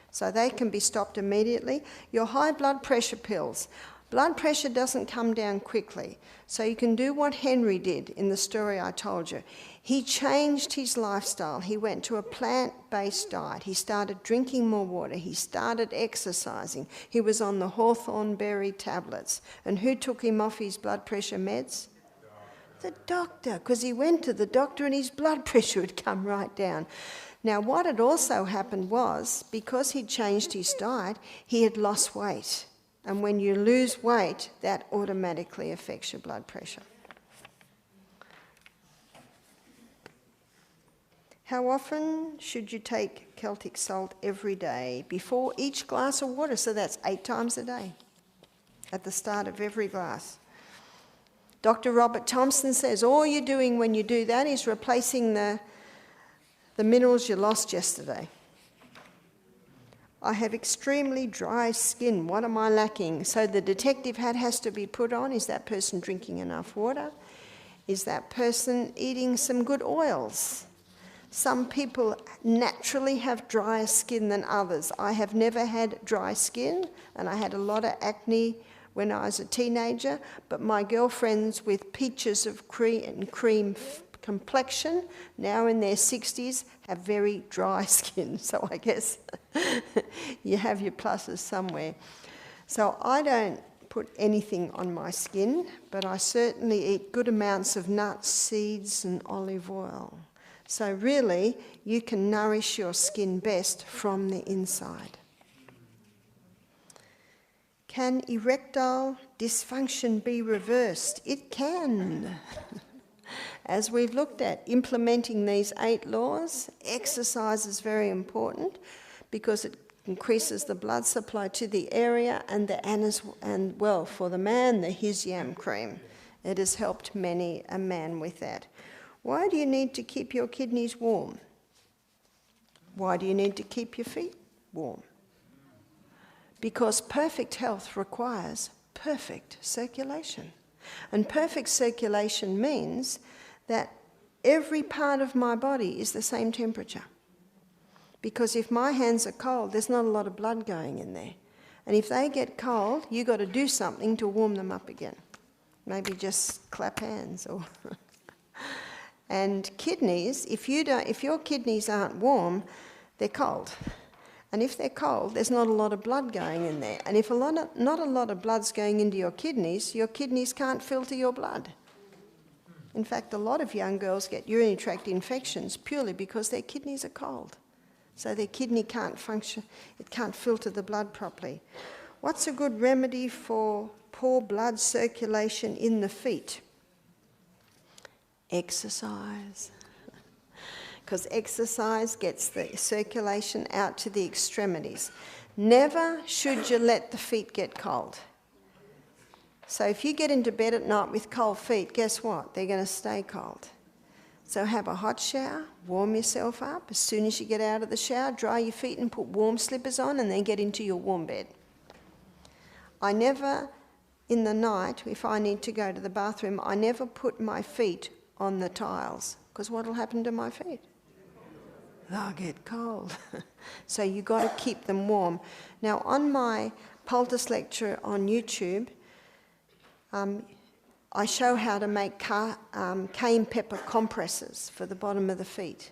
So they can be stopped immediately. Your high blood pressure pills, Blood pressure doesn't come down quickly. So you can do what Henry did in the story I told you. He changed his lifestyle. He went to a plant-based diet. He started drinking more water. He started exercising. He was on the hawthorn berry tablets. And who took him off his blood pressure meds? The doctor, because he went to the doctor and his blood pressure had come right down. Now, what had also happened was, because he'd changed his diet, he had lost weight. And when you lose weight, that automatically affects your blood pressure. How often should you take Celtic salt? Every day, before each glass of water. So that's 8 times a day, at the start of every glass. Dr. Robert Thompson says all you're doing when you do that is replacing the minerals you lost yesterday. I have extremely dry skin. What am I lacking? So the detective hat has to be put on. Is that person drinking enough water? Is that person eating some good oils? Some people naturally have drier skin than others. I have never had dry skin, and I had a lot of acne when I was a teenager, but my girlfriends with peaches of cream complexion, now in their 60s, have very dry skin. So I guess you have your pluses somewhere. So I don't put anything on my skin, but I certainly eat good amounts of nuts, seeds, and olive oil. So really, you can nourish your skin best from the inside. Can erectile dysfunction be reversed? It can. As we've looked at, implementing these 8 laws, exercise is very important because it increases the blood supply to the area, and for the man, the His Yam cream. It has helped many a man with that. Why do you need to keep your kidneys warm? Why do you need to keep your feet warm? Because perfect health requires perfect circulation. And perfect circulation means that every part of my body is the same temperature. Because if my hands are cold, there's not a lot of blood going in there. And if they get cold, you've got to do something to warm them up again. Maybe just clap hands or... And kidneys, if your kidneys aren't warm, they're cold. And if they're cold, there's not a lot of blood going in there. And if not a lot of blood's going into your kidneys can't filter your blood. In fact, a lot of young girls get urinary tract infections purely because their kidneys are cold. So their kidney can't function, it can't filter the blood properly. What's a good remedy for poor blood circulation in the feet? Exercise. Because exercise gets the circulation out to the extremities. Never should you let the feet get cold. So if you get into bed at night with cold feet, guess what? They're going to stay cold. So have a hot shower, warm yourself up. As soon as you get out of the shower, dry your feet and put warm slippers on, and then get into your warm bed. I never, in the night, if I need to go to the bathroom, I never put my feet on the tiles, because what will happen to my feet? They'll get cold. So you've got to keep them warm. Now, on my poultice lecture on YouTube, I show how to make cayenne pepper compresses for the bottom of the feet.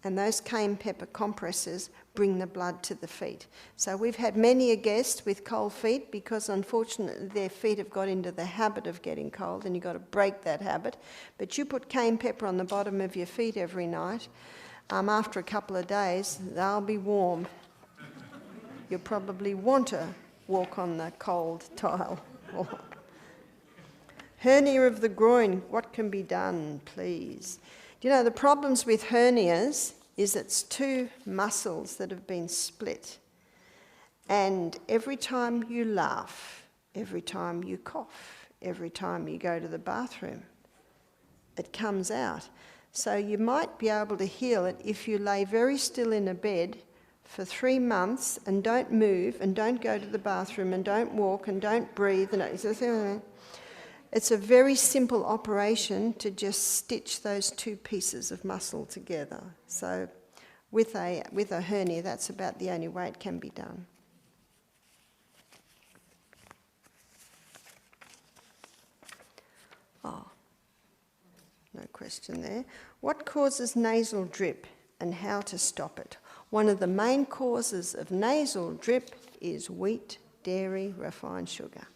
And those cayenne pepper compresses bring the blood to the feet. So we've had many a guest with cold feet because unfortunately their feet have got into the habit of getting cold, and you've got to break that habit. But you put cayenne pepper on the bottom of your feet every night. After a couple of days, they'll be warm. You'll probably want to walk on the cold tile. Hernia of the groin, what can be done, please? You know, the problems with hernias is it's 2 muscles that have been split. And every time you laugh, every time you cough, every time you go to the bathroom, it comes out. So you might be able to heal it if you lay very still in a bed for 3 months and don't move and don't go to the bathroom and don't walk and don't breathe. It's a very simple operation to just stitch those 2 pieces of muscle together. So with a hernia, that's about the only way it can be done. Oh, no question there. What causes nasal drip and how to stop it? One of the main causes of nasal drip is wheat, dairy, refined sugar.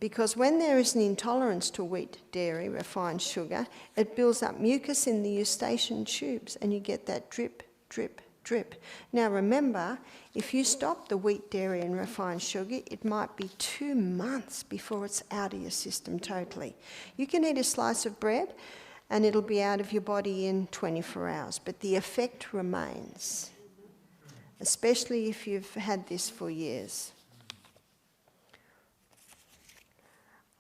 Because when there is an intolerance to wheat, dairy, refined sugar, it builds up mucus in the eustachian tubes and you get that drip, drip, drip. Now remember, if you stop the wheat, dairy and refined sugar, it might be 2 months before it's out of your system totally. You can eat a slice of bread and it'll be out of your body in 24 hours, but the effect remains, especially if you've had this for years.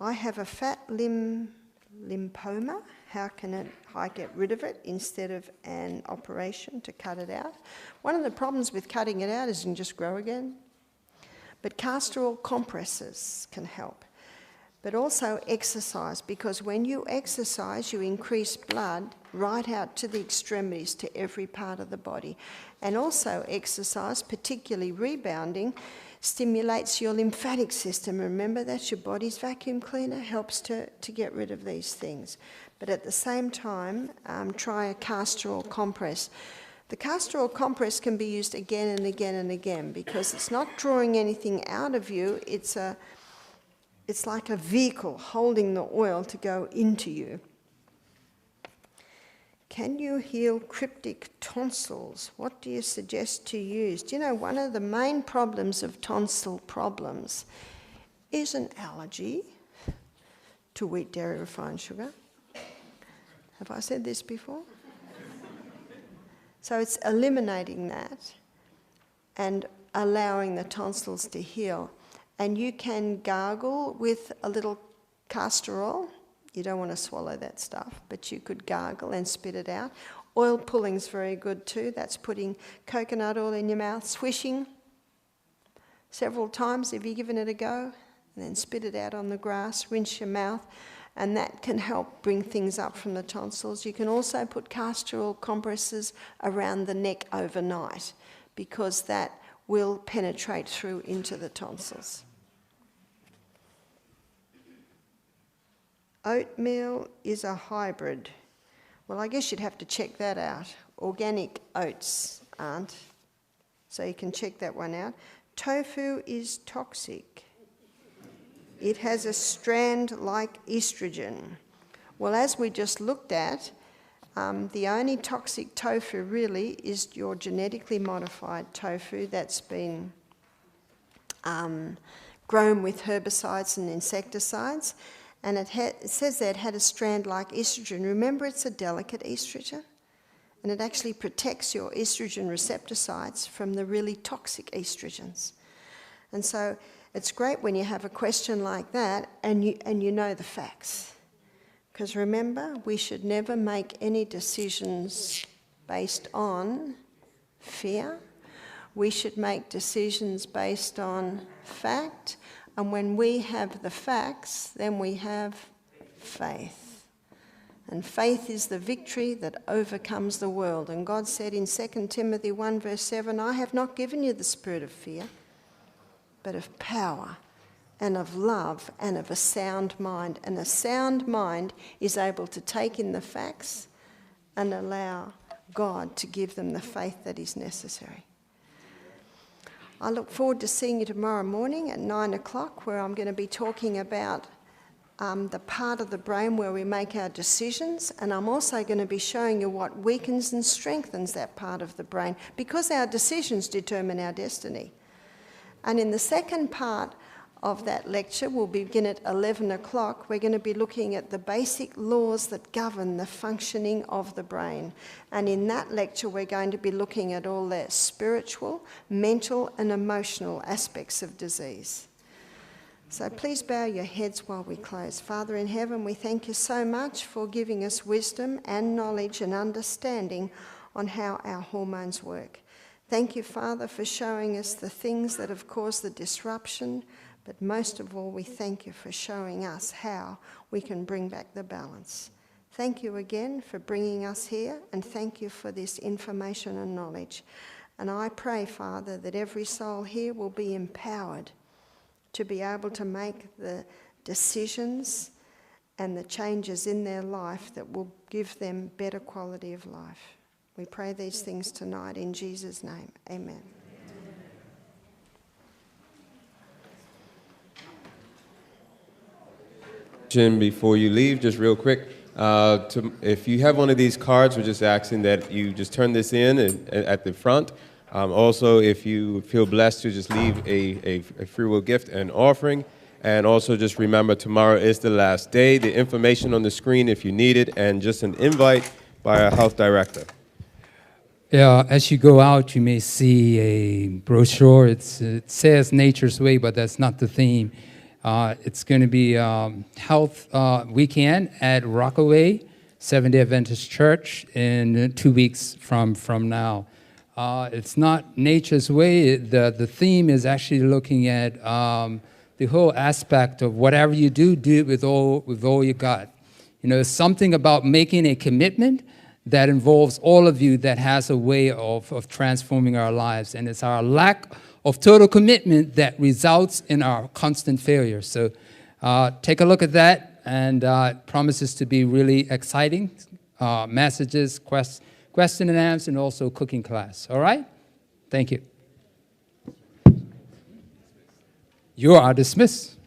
I have a fat lymphoma. How can I get rid of it instead of an operation to cut it out? One of the problems with cutting it out is it can just grow again. But castor oil compresses can help. But also exercise, because when you exercise, you increase blood right out to the extremities, to every part of the body. And also exercise, particularly rebounding, stimulates your lymphatic system. Remember, that's your body's vacuum cleaner, helps to get rid of these things. But at the same time, try a castor oil compress. The castor oil compress can be used again and again and again because it's not drawing anything out of you, it's like a vehicle holding the oil to go into you. Can you heal cryptic tonsils? What do you suggest to use? Do you know one of the main problems of tonsil problems is an allergy to wheat, dairy, refined sugar? Have I said this before? So it's eliminating that and allowing the tonsils to heal. And you can gargle with a little castor oil. You don't want to swallow that stuff, but you could gargle and spit it out. Oil pulling's very good too. That's putting coconut oil in your mouth, swishing several times if you've given it a go, and then spit it out on the grass, rinse your mouth, and that can help bring things up from the tonsils. You can also put castor oil compresses around the neck overnight because that will penetrate through into the tonsils. Oatmeal is a hybrid. Well, I guess you'd have to check that out. Organic oats aren't. So you can check that one out. Tofu is toxic. It has a strand like estrogen. Well, as we just looked at, the only toxic tofu really is your genetically modified tofu that's been grown with herbicides and insecticides. And it says that it had a strand like estrogen. Remember, it's a delicate estrogen. And it actually protects your estrogen receptor sites from the really toxic estrogens. And so it's great when you have a question like that and you know the facts. Because remember, we should never make any decisions based on fear. We should make decisions based on fact. And when we have the facts, then we have faith. And faith is the victory that overcomes the world. And God said in 2 Timothy 1 verse 7, I have not given you the spirit of fear, but of power and of love and of a sound mind. And a sound mind is able to take in the facts and allow God to give them the faith that is necessary. I look forward to seeing you tomorrow morning at 9 o'clock, where I'm going to be talking about the part of the brain where we make our decisions, and I'm also going to be showing you what weakens and strengthens that part of the brain, because our decisions determine our destiny. And in the second part of that lecture, we'll begin at 11 o'clock, we're going to be looking at the basic laws that govern the functioning of the brain. And in that lecture, we're going to be looking at all the spiritual, mental and emotional aspects of disease. So please bow your heads while we close. Father in heaven, we thank you so much for giving us wisdom and knowledge and understanding on how our hormones work. Thank you, Father, for showing us the things that have caused the disruption, but most of all, we thank you for showing us how we can bring back the balance. Thank you again for bringing us here, and thank you for this information and knowledge. And I pray, Father, that every soul here will be empowered to be able to make the decisions and the changes in their life that will give them better quality of life. We pray these things tonight in Jesus' name. Amen. Before you leave, just real quick, if you have one of these cards, we're just asking that you just turn this in at the front. Also, if you feel blessed to just leave a free will gift and offering. And also just remember, tomorrow is the last day. The information on the screen if you need it, and just an invite by our health director. Yeah, as you go out, you may see a brochure. It says Nature's Way, but that's not the theme. It's going to be Health Weekend at Rockaway Seventh-day Adventist Church in 2 weeks from now. It's not Nature's Way. The theme is actually looking at the whole aspect of whatever you do it with all you got. You know, something about making a commitment that involves all of you that has a way of transforming our lives. And it's our lack of total commitment that results in our constant failure. So take a look at that, and it promises to be really exciting. Messages, question and answer, and also cooking class. All right? Thank you. You are dismissed.